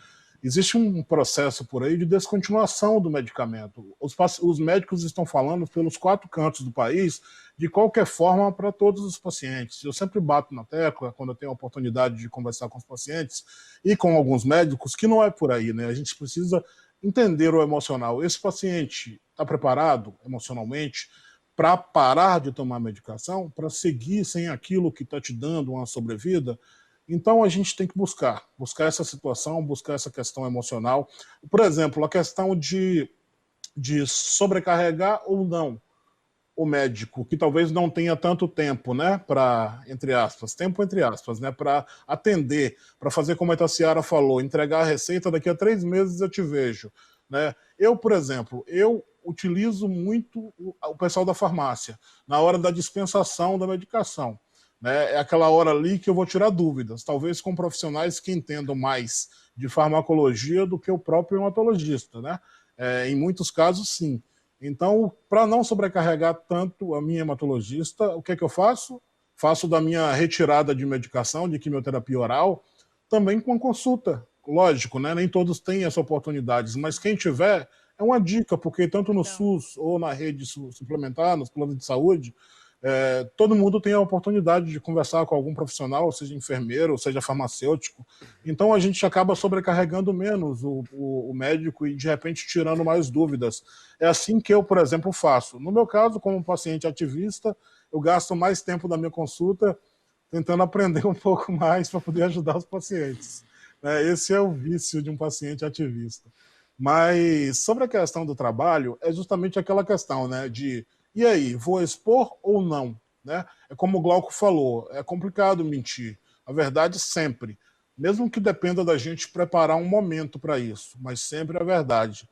existe um processo por aí de descontinuação do medicamento. Os médicos estão falando pelos 4 cantos do país, de qualquer forma, para todos os pacientes. Eu sempre bato na tecla, quando eu tenho a oportunidade de conversar com os pacientes e com alguns médicos, que não é por aí, né? A gente precisa entender o emocional. Esse paciente está preparado emocionalmente para parar de tomar medicação, para seguir sem aquilo que está te dando uma sobrevida? Então a gente tem que buscar essa situação, buscar essa questão emocional. Por exemplo, a questão de sobrecarregar ou não o médico, que talvez não tenha tanto tempo, né, para, entre aspas, né, para atender, para fazer como a Itaciara falou, entregar a receita, daqui a 3 meses eu te vejo. Né? Eu, por exemplo, eu utilizo muito o pessoal da farmácia na hora da dispensação da medicação. Né? É aquela hora ali que eu vou tirar dúvidas, talvez com profissionais que entendam mais de farmacologia do que o próprio hematologista. Né? Em muitos casos, sim. Então, para não sobrecarregar tanto a minha hematologista, o que é que eu faço? Faço da minha retirada de medicação, de quimioterapia oral, também com consulta. Lógico, né? Nem todos têm essa oportunidade, mas quem tiver, é uma dica, porque tanto no SUS ou na rede suplementar, nos planos de saúde, todo mundo tem a oportunidade de conversar com algum profissional, seja enfermeiro, seja farmacêutico. Então a gente acaba sobrecarregando menos o médico e de repente tirando mais dúvidas. É assim que eu, por exemplo, faço. No meu caso, como paciente ativista, eu gasto mais tempo da minha consulta tentando aprender um pouco mais para poder ajudar os pacientes. Esse é o vício de um paciente ativista. Mas sobre a questão do trabalho, é justamente aquela questão, né, de e aí, vou expor ou não? Né? É como o Glauco falou, é complicado mentir. A verdade sempre. Mesmo que dependa da gente preparar um momento para isso, mas sempre a verdade.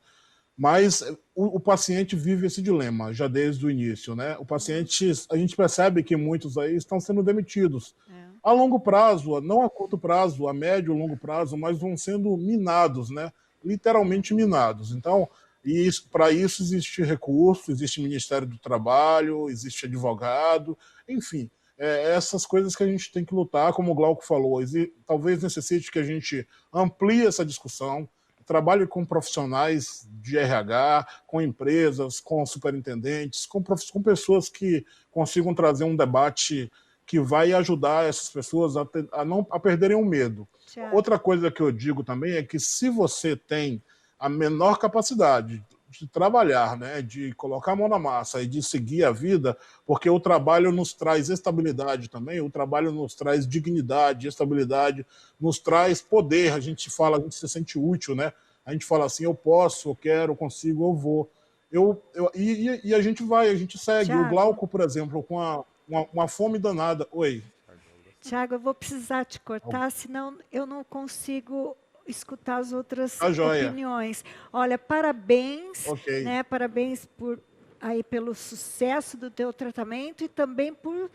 Mas o paciente vive esse dilema já desde o início. Né? O paciente, a gente percebe que muitos aí estão sendo demitidos. A longo prazo, não a curto prazo, a médio e longo prazo, mas vão sendo minados, né? Literalmente minados. Então, e para isso existe recurso, existe Ministério do Trabalho, existe advogado, enfim, essas coisas que a gente tem que lutar, como o Glauco falou, talvez necessite que a gente amplie essa discussão, trabalhe com profissionais de RH, com empresas, com superintendentes, com pessoas que consigam trazer um debate que vai ajudar essas pessoas a perderem o medo. Tiago. Outra coisa que eu digo também é que se você tem a menor capacidade de trabalhar, né, de colocar a mão na massa e de seguir a vida, porque o trabalho nos traz estabilidade também, o trabalho nos traz dignidade, estabilidade, nos traz poder, a gente se sente útil, né? A gente fala assim, eu posso, eu quero, eu consigo, eu vou. E a gente segue. Tiago. O Glauco, por exemplo, com uma fome danada. Oi. Tiago, eu vou precisar te cortar, senão eu não consigo escutar as outras Tá joia. opiniões. Olha, parabéns, Ok. né? Parabéns pelo sucesso do teu tratamento e também por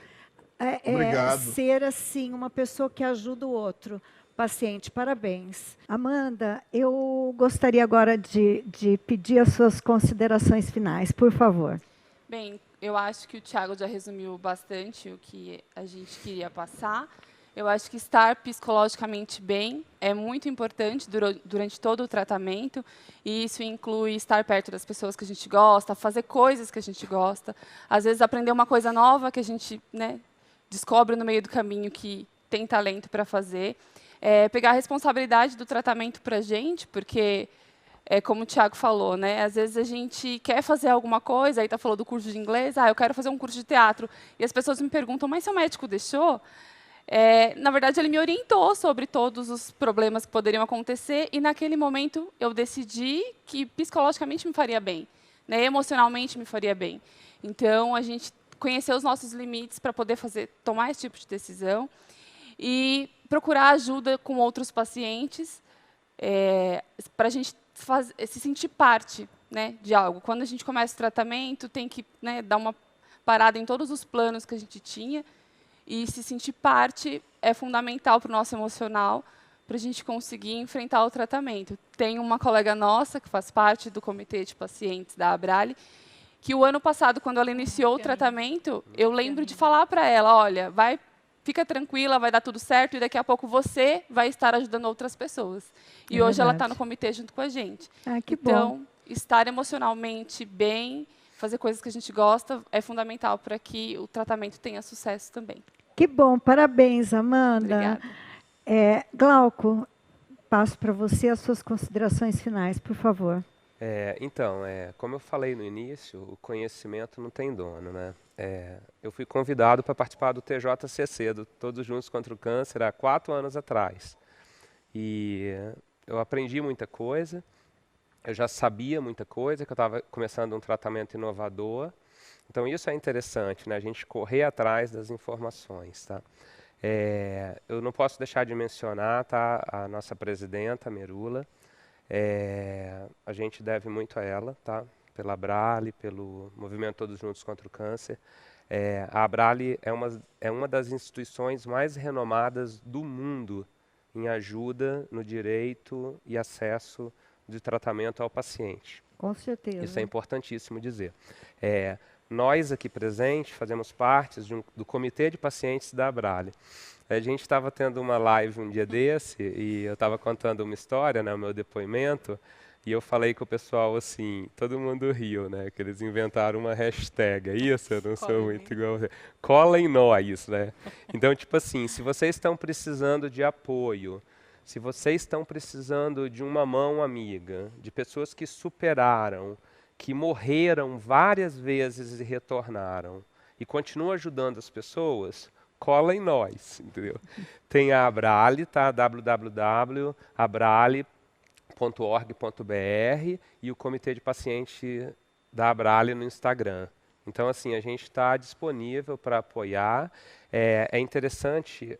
Obrigado. ser assim uma pessoa que ajuda o outro paciente. Parabéns. Amanda, eu gostaria agora de pedir as suas considerações finais, por favor. Bem, eu acho que o Thiago já resumiu bastante o que a gente queria passar. Eu acho que estar psicologicamente bem é muito importante durante todo o tratamento, e isso inclui estar perto das pessoas que a gente gosta, fazer coisas que a gente gosta, às vezes aprender uma coisa nova que a gente, né, descobre no meio do caminho que tem talento para fazer, pegar a responsabilidade do tratamento para a gente, porque como o Thiago falou, né? Às vezes a gente quer fazer alguma coisa, aí está falando do curso de inglês, eu quero fazer um curso de teatro, e as pessoas me perguntam, mas seu médico deixou? Na verdade, ele me orientou sobre todos os problemas que poderiam acontecer, e naquele momento eu decidi que psicologicamente me faria bem, né? Emocionalmente me faria bem. Então, a gente conhecer os nossos limites para poder tomar esse tipo de decisão e procurar ajuda com outros pacientes para a gente se sentir parte, né, de algo. Quando a gente começa o tratamento, tem que, né, dar uma parada em todos os planos que a gente tinha, e se sentir parte é fundamental para o nosso emocional, para a gente conseguir enfrentar o tratamento. Tem uma colega nossa, que faz parte do comitê de pacientes da Abrale, que o ano passado, quando ela iniciou o tratamento, eu lembro de falar para ela, olha, fica tranquila, vai dar tudo certo, e daqui a pouco você vai estar ajudando outras pessoas. E hoje ela está no comitê junto com a gente. Que então, bom. Estar emocionalmente bem, fazer coisas que a gente gosta, é fundamental para que o tratamento tenha sucesso também. Que bom, parabéns, Amanda. Obrigada. Glauco, passo para você as suas considerações finais, por favor. Então, como eu falei no início, o conhecimento não tem dono, né? Eu fui convidado para participar do TJCC, do Todos Juntos contra o Câncer, há 4 anos atrás. E eu aprendi muita coisa, eu já sabia muita coisa, que eu estava começando um tratamento inovador. Então, isso é interessante, né? A gente correr atrás das informações, tá? Eu não posso deixar de mencionar, tá, a nossa presidenta, Merula. A gente deve muito a ela, tá? Pela Abrale, pelo Movimento Todos Juntos contra o Câncer. A Abrale é uma das instituições mais renomadas do mundo em ajuda no direito e acesso de tratamento ao paciente. Com certeza. Isso é importantíssimo dizer. Nós aqui presentes fazemos parte do Comitê de Pacientes da Abrale. A gente estava tendo uma live um dia desse e eu estava contando uma história, né, o meu depoimento, e eu falei com o pessoal assim, todo mundo riu, né, que eles inventaram uma hashtag, isso eu não sou muito igual você. Cola em nós, né? Então, tipo assim, se vocês estão precisando de apoio, se vocês estão precisando de uma mão amiga, de pessoas que superaram, que morreram várias vezes e retornaram, e continuam ajudando as pessoas, cola em nós, entendeu? Tem a Abrale, tá? www.abrale.org.br e o Comitê de Paciente da Abrale no Instagram. Então, assim, a gente está disponível para apoiar. É interessante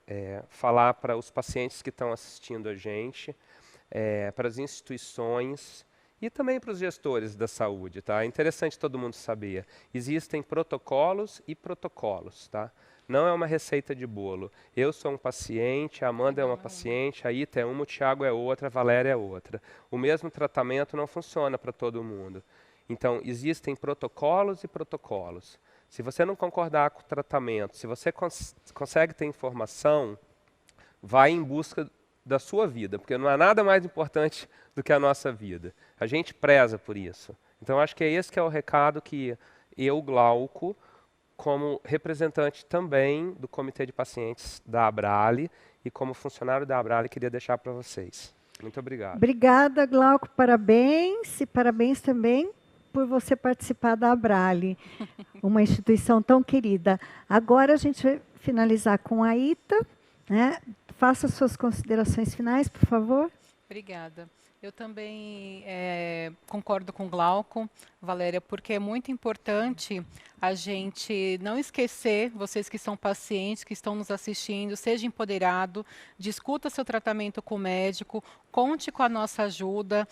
falar para os pacientes que estão assistindo a gente, para as instituições e também para os gestores da saúde, tá? É interessante todo mundo saber. Existem protocolos e protocolos, tá? Não é uma receita de bolo. Eu sou um paciente, a Amanda é uma paciente, a Ita é uma, o Thiago é outra, a Valéria é outra. O mesmo tratamento não funciona para todo mundo. Então, existem protocolos e protocolos. Se você não concordar com o tratamento, se você consegue ter informação, vai em busca da sua vida, porque não há nada mais importante do que a nossa vida. A gente preza por isso. Então, acho que é esse que é o recado que eu, Glauco, como representante também do Comitê de Pacientes da Abrale e como funcionário da Abrale, queria deixar para vocês. Muito obrigado. Obrigada, Glauco, parabéns, e parabéns também por você participar da Abrale, uma instituição tão querida. Agora a gente vai finalizar com a Ita, né? Faça suas considerações finais, por favor. Obrigada. Eu também concordo com o Glauco, Valéria, porque é muito importante a gente não esquecer, vocês que são pacientes, que estão nos assistindo, seja empoderado, discuta seu tratamento com o médico, conte com a nossa ajuda.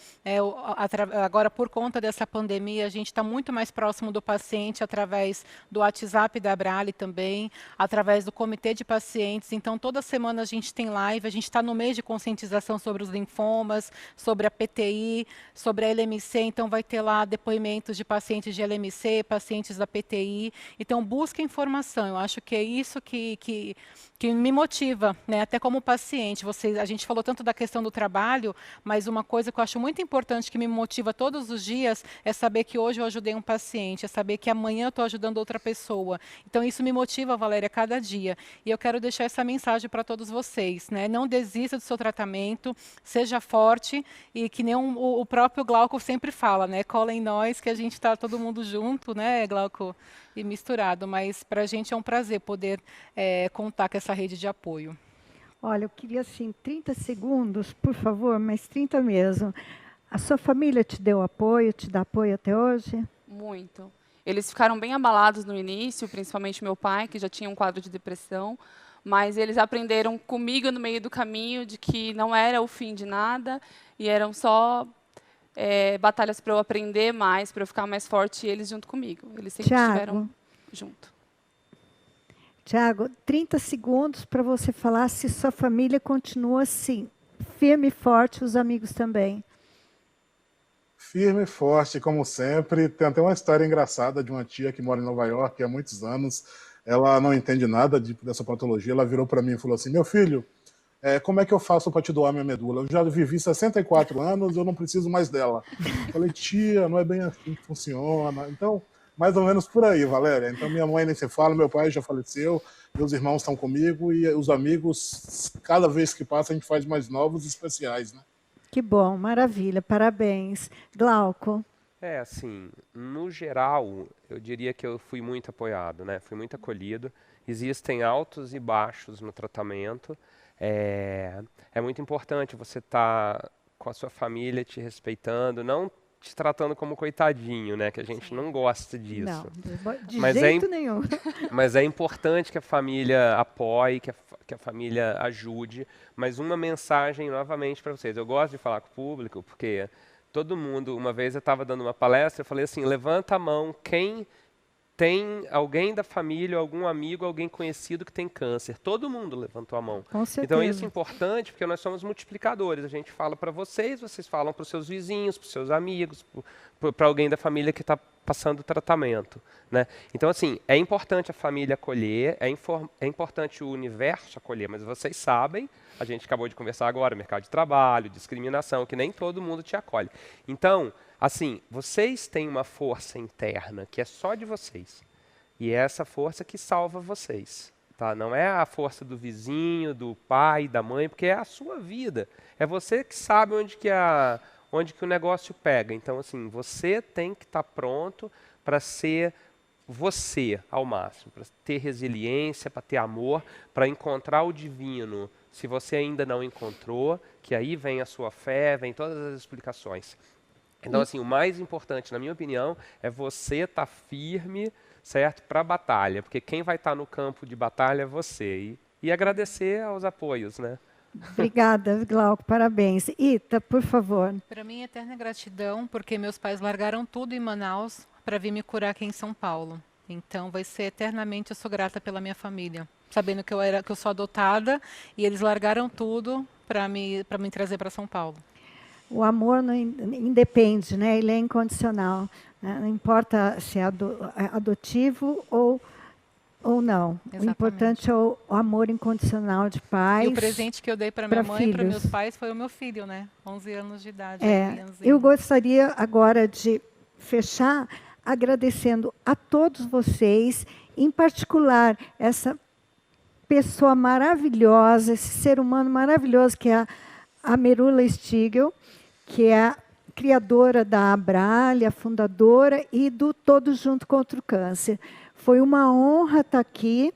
Agora, por conta dessa pandemia, a gente está muito mais próximo do paciente através do WhatsApp da Abrale também, através do comitê de pacientes. Então, toda semana a gente tem live, a gente está no mês de conscientização sobre os linfomas, sobre a PTI, sobre a LMC, então vai ter lá depoimentos de pacientes de LMC, pacientes da PTI. Então, busque informação. Eu acho que é isso que me motiva, né? Até como paciente. A gente falou tanto da questão do trabalho, mas uma coisa que eu acho muito importante, que me motiva todos os dias, é saber que hoje eu ajudei um paciente, é saber que amanhã eu estou ajudando outra pessoa. Então, isso me motiva, Valéria, cada dia. E eu quero deixar essa mensagem para todos vocês, né? Não desista do seu tratamento, seja forte e que nem o próprio Glauco sempre fala, né? Cola em nós, que a gente está todo mundo junto, né, Glauco? E misturado, mas para a gente é um prazer poder contar com essa rede de apoio. Olha, eu queria, assim, 30 segundos, por favor, mas 30 mesmo. A sua família te deu apoio, te dá apoio até hoje? Muito. Eles ficaram bem abalados no início, principalmente meu pai, que já tinha um quadro de depressão, mas eles aprenderam comigo no meio do caminho de que não era o fim de nada e eram só batalhas para eu aprender mais, para eu ficar mais forte, e eles junto comigo. Eles sempre estiveram junto. Tiago, 30 segundos para você falar se sua família continua assim, firme e forte, os amigos também. Firme e forte, como sempre. Tem até uma história engraçada de uma tia que mora em Nova York há muitos anos. Ela não entende nada dessa patologia. Ela virou para mim e falou assim: meu filho, como é que eu faço para te doar minha medula? Eu já vivi 64 anos, eu não preciso mais dela. Eu falei: tia, não é bem assim que funciona. Então, mais ou menos por aí, Valéria. Então, minha mãe nem se fala, meu pai já faleceu, meus irmãos estão comigo e os amigos, cada vez que passa, a gente faz mais novos e especiais, né? Que bom, maravilha, parabéns. Glauco? Assim, no geral, eu diria que eu fui muito apoiado, né? Fui muito acolhido. Existem altos e baixos no tratamento. É muito importante você estar com a sua família te respeitando, não te tratando como coitadinho, né? Que a gente não gosta disso. Não, de jeito nenhum. Mas é importante que a família apoie, que a família ajude. Mas uma mensagem novamente para vocês. Eu gosto de falar com o público, porque todo mundo, uma vez eu estava dando uma palestra, eu falei assim: levanta a mão quem tem alguém da família, algum amigo, alguém conhecido que tem câncer. Todo mundo levantou a mão. Com certeza. Então isso é importante, porque nós somos multiplicadores. A gente fala para vocês, vocês falam para os seus vizinhos, para os seus amigos, para alguém da família que está passando o tratamento, né? Então, assim, é importante a família acolher, é importante o universo acolher, mas vocês sabem, a gente acabou de conversar agora, mercado de trabalho, discriminação, que nem todo mundo te acolhe. Então, assim, vocês têm uma força interna que é só de vocês. E é essa força que salva vocês. Tá? Não é a força do vizinho, do pai, da mãe, porque é a sua vida. É você que sabe onde que o negócio pega. Então, assim, você tem que estar pronto para ser você ao máximo, para ter resiliência, para ter amor, para encontrar o divino. Se você ainda não encontrou, que aí vem a sua fé, vem todas as explicações. Então, assim, o mais importante, na minha opinião, é você estar firme, certo, para a batalha, porque quem vai estar no campo de batalha é você. E agradecer aos apoios, né? Obrigada, Glauco, parabéns. Ita, por favor. Para mim, eterna gratidão, porque meus pais largaram tudo em Manaus para vir me curar aqui em São Paulo. Então, vai ser eternamente, eu sou grata pela minha família, sabendo que eu sou adotada e eles largaram tudo para me trazer para São Paulo. O amor não independe, né? Ele é incondicional. Né? Não importa se é adotivo ou não. Exatamente. O importante é o amor incondicional de pais. E o presente que eu dei para minha mãe e para meus pais foi o meu filho, né? 11 anos de idade. Eu gostaria agora de fechar agradecendo a todos vocês, em particular essa pessoa maravilhosa, esse ser humano maravilhoso que é a Merula Stigl, que é a criadora da Abrale, a fundadora, e do Todos Juntos contra o Câncer. Foi uma honra estar aqui.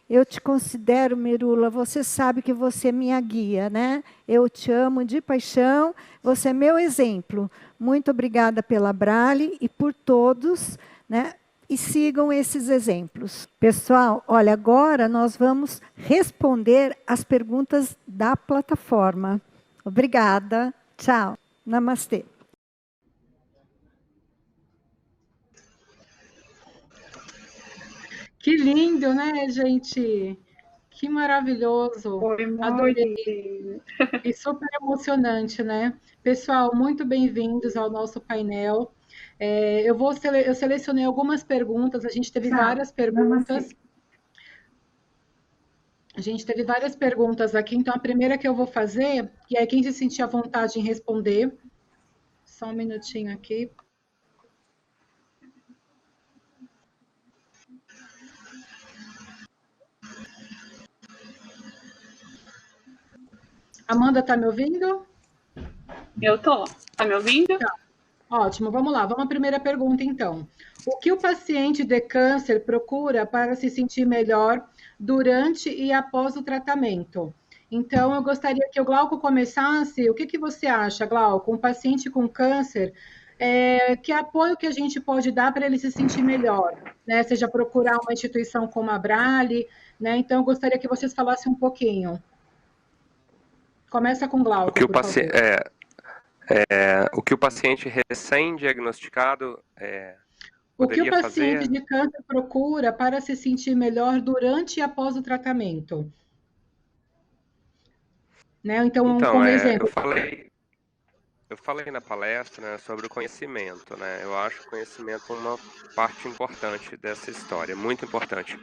Eu te considero, Merula, você sabe que você é minha guia, né? Eu te amo de paixão, você é meu exemplo. Muito obrigada pela Abrale e por todos, né? e sigam esses exemplos. Pessoal, olha, agora nós vamos responder as perguntas da plataforma. Obrigada. Tchau. Namastê. Que lindo, né, gente? Que maravilhoso. Foi muito Adorei. lindo. E super emocionante, né? Pessoal, muito bem-vindos ao nosso painel. Eu selecionei algumas perguntas, a gente teve várias perguntas. A gente teve várias perguntas aqui, então a primeira que eu vou fazer, e aí quem se sentir à vontade em responder, só um minutinho aqui. Amanda, tá me ouvindo? Eu tô. Tá me ouvindo? Tá. Ótimo, vamos lá. Vamos à primeira pergunta, então. O que o paciente de câncer procura para se sentir melhor durante e após o tratamento? Então, eu gostaria que o Glauco começasse. O que você acha, Glauco? Um paciente com câncer, que apoio que a gente pode dar para ele se sentir melhor? Né? Seja procurar uma instituição como a Brale, né? Então, eu gostaria que vocês falassem um pouquinho. Começa com o Glauco, por favor. O que o paciente recém-diagnosticado O que o poderia paciente fazer? de câncer procura para se sentir melhor durante e após o tratamento? Né? Então, como exemplo. Eu falei na palestra, né, sobre o conhecimento, né? Eu acho o conhecimento uma parte importante dessa história, muito importante.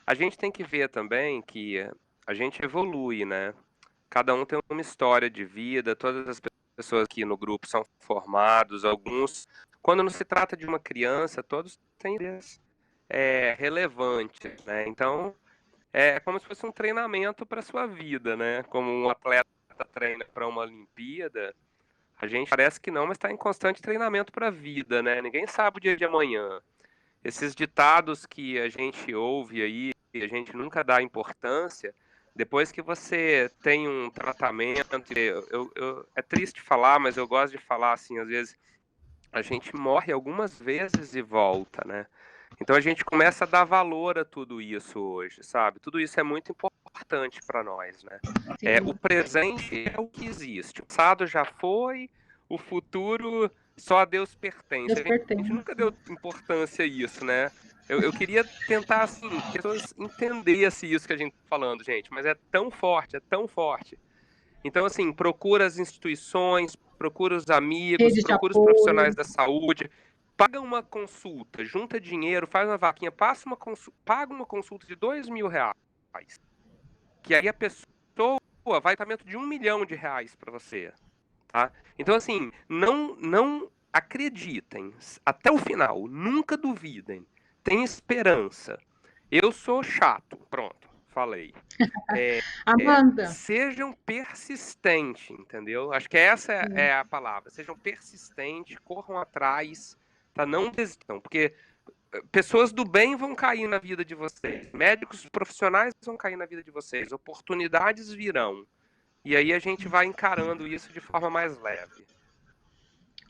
A gente tem que ver também que a gente evolui, né? Cada um tem uma história de vida, todas as pessoas aqui no grupo são formados, alguns... Quando não se trata de uma criança, todos têm ideias relevantes, né? Então, é como se fosse um treinamento para a sua vida, né? Como um atleta treina para uma Olimpíada, a gente parece que não, mas está em constante treinamento para a vida, né? Ninguém sabe o dia de amanhã. Esses ditados que a gente ouve aí, a gente nunca dá importância, depois que você tem um tratamento, é triste falar, mas eu gosto de falar assim, às vezes a gente morre algumas vezes e volta, né? Então a gente começa a dar valor a tudo isso hoje, sabe? Tudo isso é muito importante para nós, né? O presente é o que existe. O passado já foi, o futuro só a Deus pertence. A gente nunca deu importância a isso, né? Eu queria tentar, assim, que as pessoas entendessem isso que a gente tá falando, gente, mas é tão forte, é tão forte. Então, assim, procura as instituições, procura os amigos, procura os profissionais da saúde, paga uma consulta, junta dinheiro, faz uma vaquinha, paga uma consulta de R$2.000, que aí a pessoa vai tratamento de R$1 milhão para você, tá? Então, assim, não acreditem até o final, nunca duvidem, tenham esperança. Eu sou chato, pronto, falei. Amanda. Sejam persistentes, entendeu? Acho que essa é a palavra. Sejam persistentes, corram atrás, tá? Não desistam, porque pessoas do bem vão cair na vida de vocês, médicos profissionais vão cair na vida de vocês, oportunidades virão. E aí a gente vai encarando isso de forma mais leve.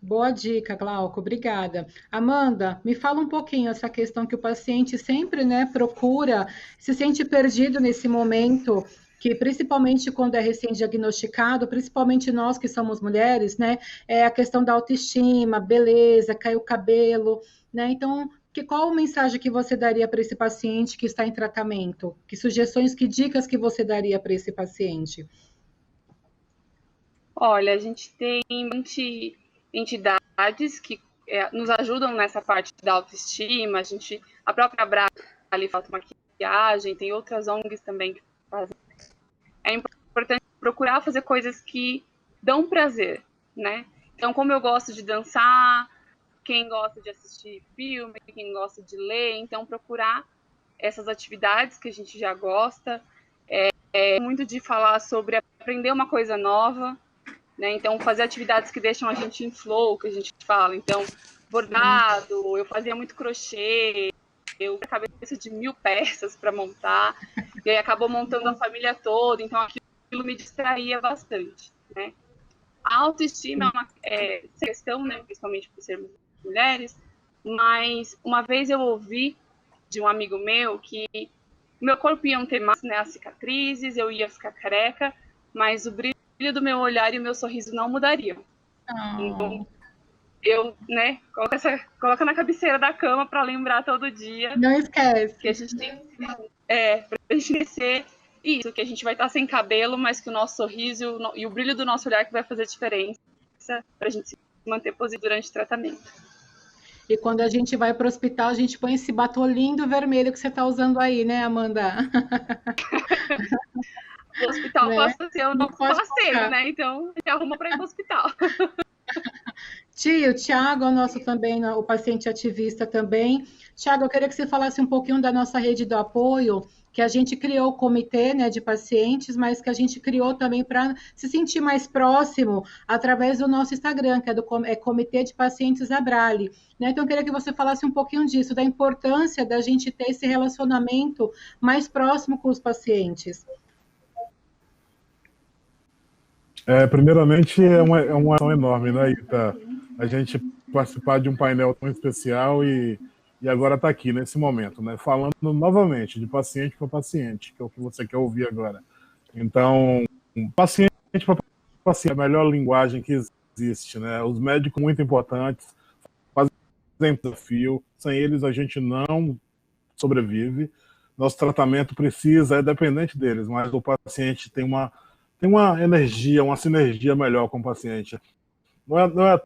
Boa dica, Glauco, obrigada. Amanda, me fala um pouquinho essa questão que o paciente sempre, né, procura, se sente perdido nesse momento, que principalmente quando é recém-diagnosticado, principalmente nós que somos mulheres, né, é a questão da autoestima, beleza, caiu o cabelo, né, então, qual mensagem que você daria para esse paciente que está em tratamento? Que sugestões, que dicas que você daria para esse paciente? Olha, a gente tem entidades que nos ajudam nessa parte da autoestima, a própria Brale faz maquiagem, tem outras ONGs também que fazem. É importante procurar fazer coisas que dão prazer, né? Então, como eu gosto de dançar, quem gosta de assistir filme, quem gosta de ler, então procurar essas atividades que a gente já gosta, muito de falar sobre aprender uma coisa nova, né? Então, fazer atividades que deixam a gente em flow, que a gente fala. Então, bordado, eu fazia muito crochê, eu tinha a cabeça de 1000 peças para montar, e aí acabou montando a família toda, então aquilo me distraía bastante, né? A autoestima é uma questão, né, principalmente por sermos mulheres, mas uma vez eu ouvi de um amigo meu que meu corpo ia ter mais, né, as cicatrizes, eu ia ficar careca, mas o brilho do meu olhar e o meu sorriso não mudariam. Então, eu, né, coloca na cabeceira da cama para lembrar todo dia. Não esquece. Que a gente tem pra gente esquecer isso, que a gente vai estar sem cabelo, mas que o nosso sorriso e o brilho do nosso olhar que vai fazer diferença pra gente se manter positivo durante o tratamento. E quando a gente vai para o hospital, a gente põe esse batom lindo vermelho que você está usando aí, né, Amanda? O hospital né? pode ser o nosso passeio, né? Então, a gente arruma para ir para o hospital. Tio, o Thiago é o nosso também, o paciente ativista também. Thiago, eu queria que você falasse um pouquinho da nossa rede do apoio, que a gente criou o comitê, né, de pacientes, mas que a gente criou também para se sentir mais próximo através do nosso Instagram, que é Comitê de Pacientes Abrale. Né? Então, eu queria que você falasse um pouquinho disso, da importância da gente ter esse relacionamento mais próximo com os pacientes. Primeiramente, é uma ação enorme, né, Ita? A gente participar de um painel tão especial e agora está aqui, nesse momento, né? Falando novamente de paciente para paciente, que é o que você quer ouvir agora. Então, paciente para paciente é a melhor linguagem que existe, né? Os médicos muito importantes fazem desafio, sem eles a gente não sobrevive. Nosso tratamento é dependente deles, mas o paciente tem uma energia, uma sinergia melhor com o paciente. Não é à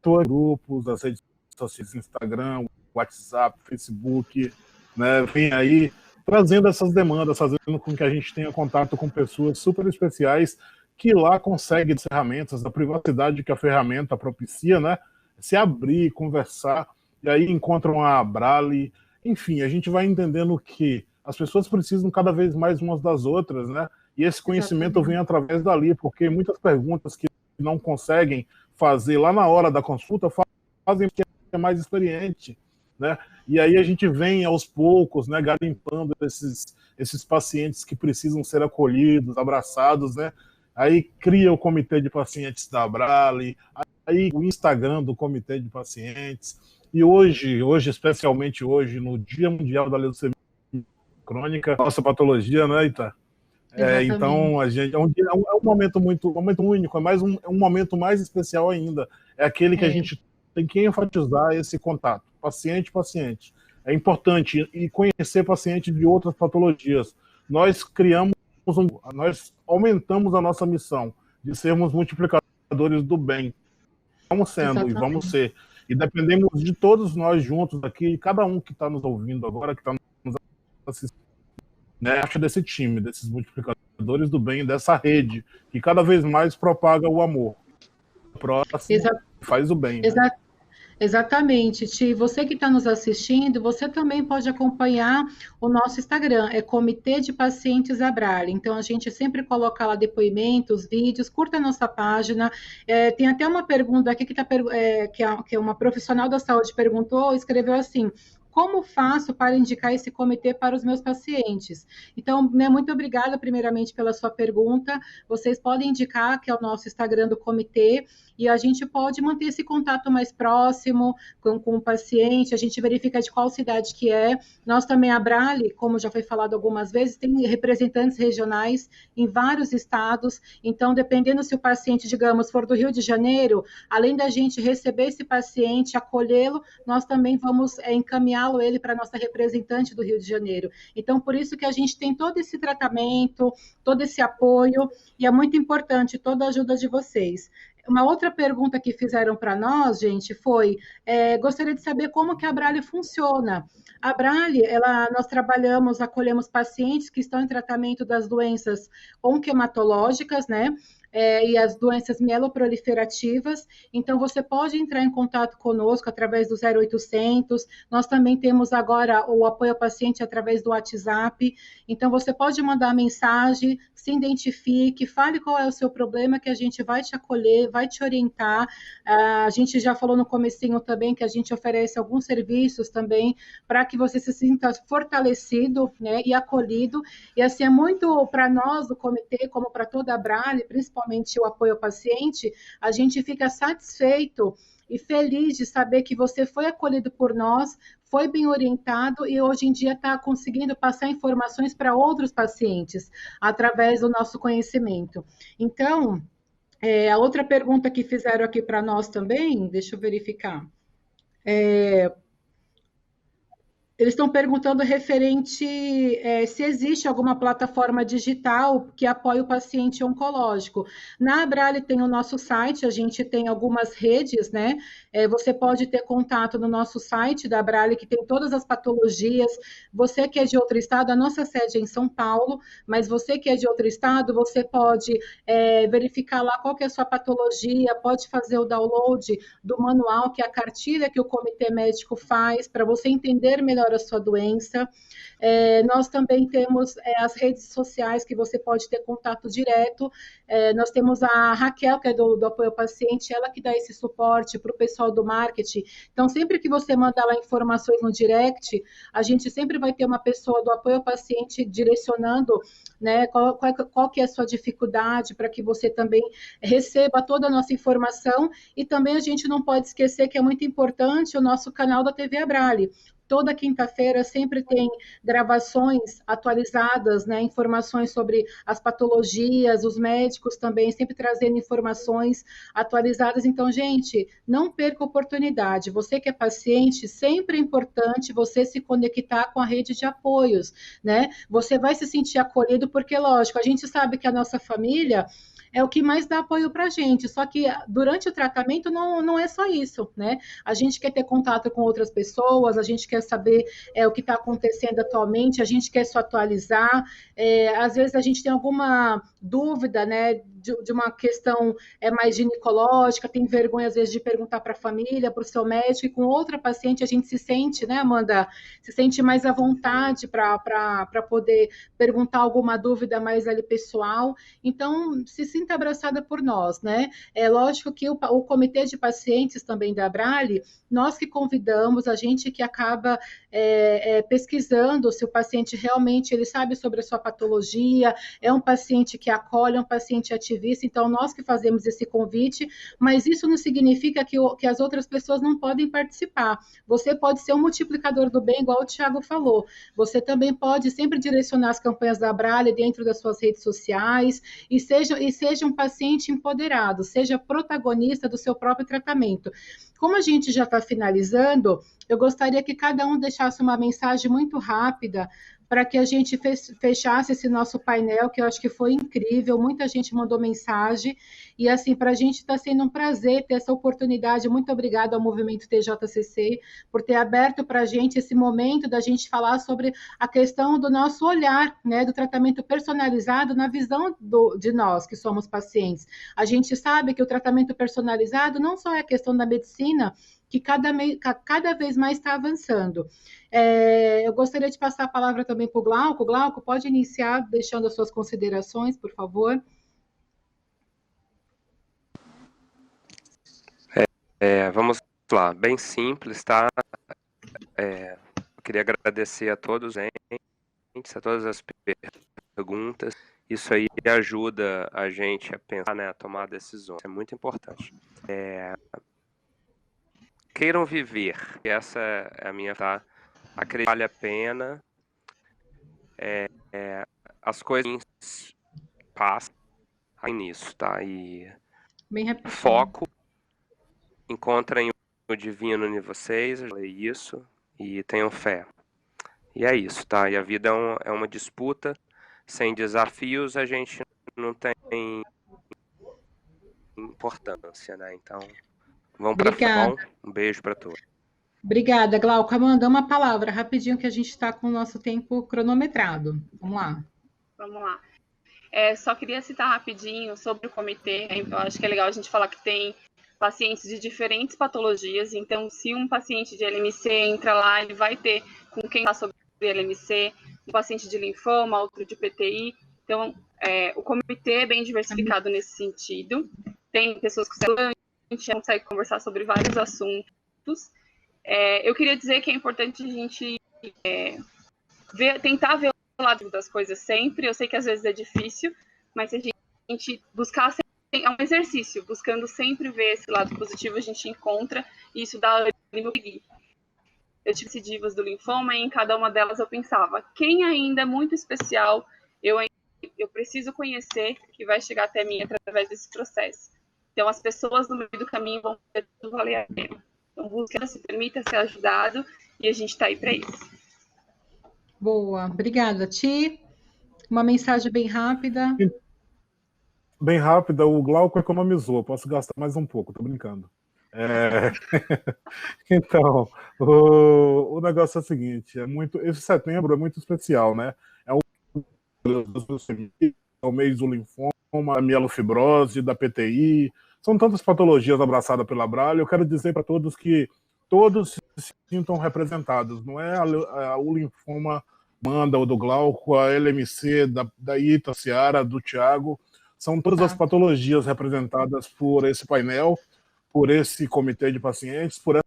toa grupos, as redes sociais, Instagram, WhatsApp, Facebook, né, vem aí trazendo essas demandas, fazendo com que a gente tenha contato com pessoas super especiais que lá conseguem as ferramentas, a privacidade que a ferramenta propicia, né, se abrir, conversar, e aí encontram a Abrale. Enfim, a gente vai entendendo que as pessoas precisam cada vez mais umas das outras, né, e esse conhecimento vem através dali, porque muitas perguntas que não conseguem fazer lá na hora da consulta fazem porque é mais experiente, né? E aí a gente vem aos poucos, né, garimpando esses pacientes que precisam ser acolhidos, abraçados, né? Aí cria o comitê de pacientes da Abrale, aí o Instagram do comitê de pacientes, e hoje, especialmente hoje, no Dia Mundial da Leucemia Crônica, nossa patologia, né, Ita? Então, a gente, é um momento um momento único, é um momento mais especial ainda. É aquele que a gente tem que enfatizar esse contato, paciente-paciente. É importante e conhecer paciente de outras patologias. Nós aumentamos a nossa missão de sermos multiplicadores do bem. Vamos sendo e vamos ser. E dependemos de todos nós juntos aqui, cada um que está nos ouvindo agora, que está nos assistindo, né, acha desse time, desses multiplicadores do bem, dessa rede, que cada vez mais propaga o amor. O próximo faz o bem. Né? Exatamente, Ti. Você que está nos assistindo, você também pode acompanhar o nosso Instagram, é Comitê de Pacientes Abrale. Então, a gente sempre coloca lá depoimentos, vídeos, curta a nossa página. Tem até uma pergunta aqui que uma profissional da saúde perguntou, escreveu assim: como faço para indicar esse comitê para os meus pacientes? Então, né, muito obrigada, primeiramente, pela sua pergunta. Vocês podem indicar que é o nosso Instagram do comitê, e a gente pode manter esse contato mais próximo com o paciente, a gente verifica de qual cidade que é. Nós também, a Abrale, como já foi falado algumas vezes, tem representantes regionais em vários estados, então, dependendo se o paciente, digamos, for do Rio de Janeiro, além da gente receber esse paciente, acolhê-lo, nós também vamos encaminhá-lo ele para a nossa representante do Rio de Janeiro. Então, por isso que a gente tem todo esse tratamento, todo esse apoio, e é muito importante toda a ajuda de vocês. Uma outra pergunta que fizeram para nós, gente, foi, gostaria de saber como que a Abrale funciona. A Abrale, nós acolhemos pacientes que estão em tratamento das doenças onquematológicas, né? E as doenças mieloproliferativas. Então, você pode entrar em contato conosco através do 0800. Nós também temos agora o apoio ao paciente através do WhatsApp. Então, você pode mandar mensagem, se identifique, fale qual é o seu problema, que a gente vai te acolher, vai te orientar. A gente já falou no comecinho também que a gente oferece alguns serviços também para que você se sinta fortalecido, né, e acolhido. E assim, é muito para nós do comitê, como para toda a Abrale, principalmente o apoio ao paciente, a gente fica satisfeito e feliz de saber que você foi acolhido por nós, foi bem orientado e hoje em dia está conseguindo passar informações para outros pacientes através do nosso conhecimento. Então, a outra pergunta que fizeram aqui para nós também, deixa eu verificar. Eles estão perguntando referente se existe alguma plataforma digital que apoie o paciente oncológico. Na Abrale tem o nosso site, a gente tem algumas redes, né? Você pode ter contato no nosso site da Abrale, que tem todas as patologias. Você que é de outro estado, a nossa sede é em São Paulo, mas você que é de outro estado, você pode verificar lá qual que é a sua patologia, pode fazer o download do manual, que é a cartilha que o comitê médico faz, para você entender melhor a sua doença. Nós também temos as redes sociais que você pode ter contato direto. Nós temos a Raquel, que é do apoio ao paciente, ela que dá esse suporte para o pessoal do marketing. Então, sempre que você mandar lá informações no direct, a gente sempre vai ter uma pessoa do apoio ao paciente direcionando, né, qual que é a sua dificuldade, para que você também receba toda a nossa informação. E também a gente não pode esquecer que é muito importante o nosso canal da TV Abrale. Toda quinta-feira sempre tem gravações atualizadas, né, informações sobre as patologias, os médicos também sempre trazendo informações atualizadas. Então, gente, não perca a oportunidade. Você que é paciente, sempre é importante você se conectar com a rede de apoios, né? Você vai se sentir acolhido porque, lógico, a gente sabe que a nossa família é o que mais dá apoio para a gente, só que durante o tratamento não é só isso, né? A gente quer ter contato com outras pessoas, a gente quer saber o que está acontecendo atualmente, a gente quer se atualizar, às vezes a gente tem alguma dúvida, né, de uma questão mais ginecológica, tem vergonha às vezes de perguntar para a família, para o seu médico, e com outra paciente a gente se sente, né, Amanda, se sente mais à vontade para poder perguntar alguma dúvida mais ali pessoal. Então, se sinta abraçada por nós, né? É lógico que o comitê de pacientes também da Abrale, nós que convidamos, a gente que acaba pesquisando se o paciente realmente ele sabe sobre a sua patologia, é um paciente que acolhe, é um paciente ativista, então nós que fazemos esse convite, mas isso não significa que as outras pessoas não podem participar. Você pode ser um multiplicador do bem, igual o Thiago falou. Você também pode sempre direcionar as campanhas da Abrale dentro das suas redes sociais e seja um paciente empoderado, seja protagonista do seu próprio tratamento. Como a gente já está finalizando, eu gostaria que cada um deixasse uma mensagem muito rápida para que a gente fechasse esse nosso painel, que eu acho que foi incrível, muita gente mandou mensagem, e assim, para a gente está sendo um prazer ter essa oportunidade. Muito obrigada ao Movimento TJCC por ter aberto para a gente esse momento da gente falar sobre a questão do nosso olhar, né, do tratamento personalizado na visão de nós, que somos pacientes. A gente sabe que o tratamento personalizado não só é a questão da medicina, que cada vez mais está avançando. Eu gostaria de passar a palavra também para o Glauco. Glauco, pode iniciar deixando as suas considerações, por favor. Vamos lá, bem simples, tá? Eu queria agradecer a todos, a todas as perguntas. Isso aí ajuda a gente a pensar, né, a tomar decisões. É muito importante. Queiram viver, essa é a minha, tá? Acredito que vale a pena. As coisas passam nisso, tá? E foco, encontrem o divino em vocês, eu falei isso, e tenham fé. E é isso, tá? E a vida é uma disputa, sem desafios a gente não tem importância, né? Então, vamos para frente. Um beijo para todos. Obrigada, Glauco. Amanda, uma palavra rapidinho que a gente está com o nosso tempo cronometrado. Vamos lá. Vamos lá. Só queria citar rapidinho sobre o comitê. Eu acho que é legal a gente falar que tem pacientes de diferentes patologias. Então, se um paciente de LMC entra lá, ele vai ter com quem falar sobre LMC, um paciente de linfoma, outro de PTI. Então, o comitê é bem diversificado nesse sentido. Tem pessoas que a gente consegue conversar sobre vários assuntos. Eu queria dizer que é importante a gente tentar ver o lado das coisas sempre. Eu sei que às vezes é difícil, mas se a gente buscar é um exercício, buscando sempre ver esse lado positivo, a gente encontra, e isso dá ânimo. Eu tive divas do linfoma e em cada uma delas eu pensava, quem ainda é muito especial, eu preciso conhecer, que vai chegar até mim através desse processo. Então, as pessoas no meio do caminho vão ter tudo valer a pena. Então, busca, se permita ser ajudado, e a gente está aí para isso. Boa, obrigada. Ti, uma mensagem bem rápida. Bem rápida, o Glauco economizou, posso gastar mais um pouco, tô brincando. Então, o negócio é o seguinte, esse setembro é muito especial, né? É o mês do linfoma, da mielofibrose, da PTI, são tantas patologias abraçadas pela Abralha. Eu quero dizer para todos que todos se sintam representados, não é o linfoma Manda, o do Glauco, a LMC, da Ita, Ciara, do Thiago, são todas as patologias representadas por esse painel, por esse comitê de pacientes, por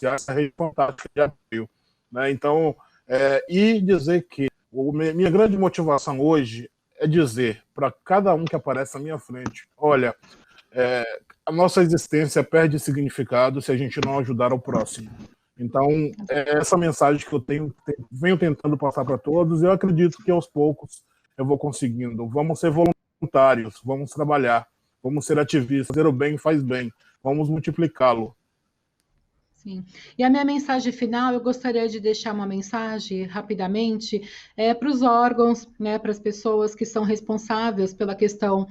essa rede fantástica de apoio. Né? Então, e dizer que minha grande motivação hoje é dizer para cada um que aparece na minha frente, olha, a nossa existência perde significado se a gente não ajudar o próximo. Então, é essa mensagem que eu venho tentando passar para todos, e eu acredito que aos poucos eu vou conseguindo. Vamos ser voluntários, vamos trabalhar, vamos ser ativistas, fazer o bem faz bem, vamos multiplicá-lo. Sim. E a minha mensagem final, eu gostaria de deixar uma mensagem rapidamente para os órgãos, né, para as pessoas que são responsáveis pela questão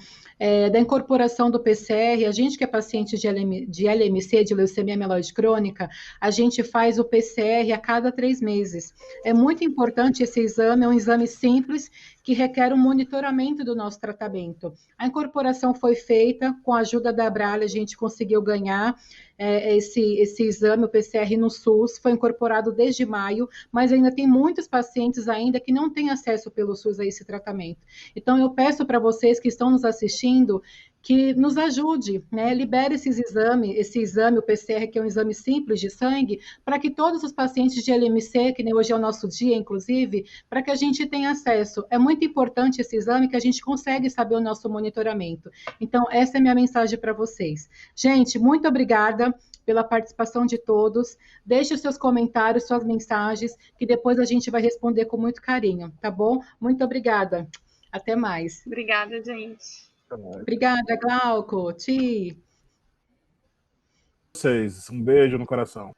da incorporação do PCR. A gente que é paciente de LMC, de leucemia mieloide crônica, a gente faz o PCR a cada 3 meses. É muito importante esse exame, é um exame simples que requer um monitoramento do nosso tratamento. A incorporação foi feita, com a ajuda da Abralha, a gente conseguiu ganhar esse exame, o PCR no SUS, foi incorporado desde maio, mas ainda tem muitos pacientes ainda que não têm acesso pelo SUS a esse tratamento. Então, eu peço para vocês que estão nos assistindo que nos ajude, né? Libere esse exame, o PCR, que é um exame simples de sangue, para que todos os pacientes de LMC, que nem hoje é o nosso dia, inclusive, para que a gente tenha acesso. É muito importante esse exame, que a gente consegue saber o nosso monitoramento. Então, essa é a minha mensagem para vocês. Gente, muito obrigada pela participação de todos. Deixe os seus comentários, suas mensagens, que depois a gente vai responder com muito carinho, tá bom? Muito obrigada. Até mais. Obrigada, gente. Obrigada, Glauco. Ti. Vocês, um beijo no coração.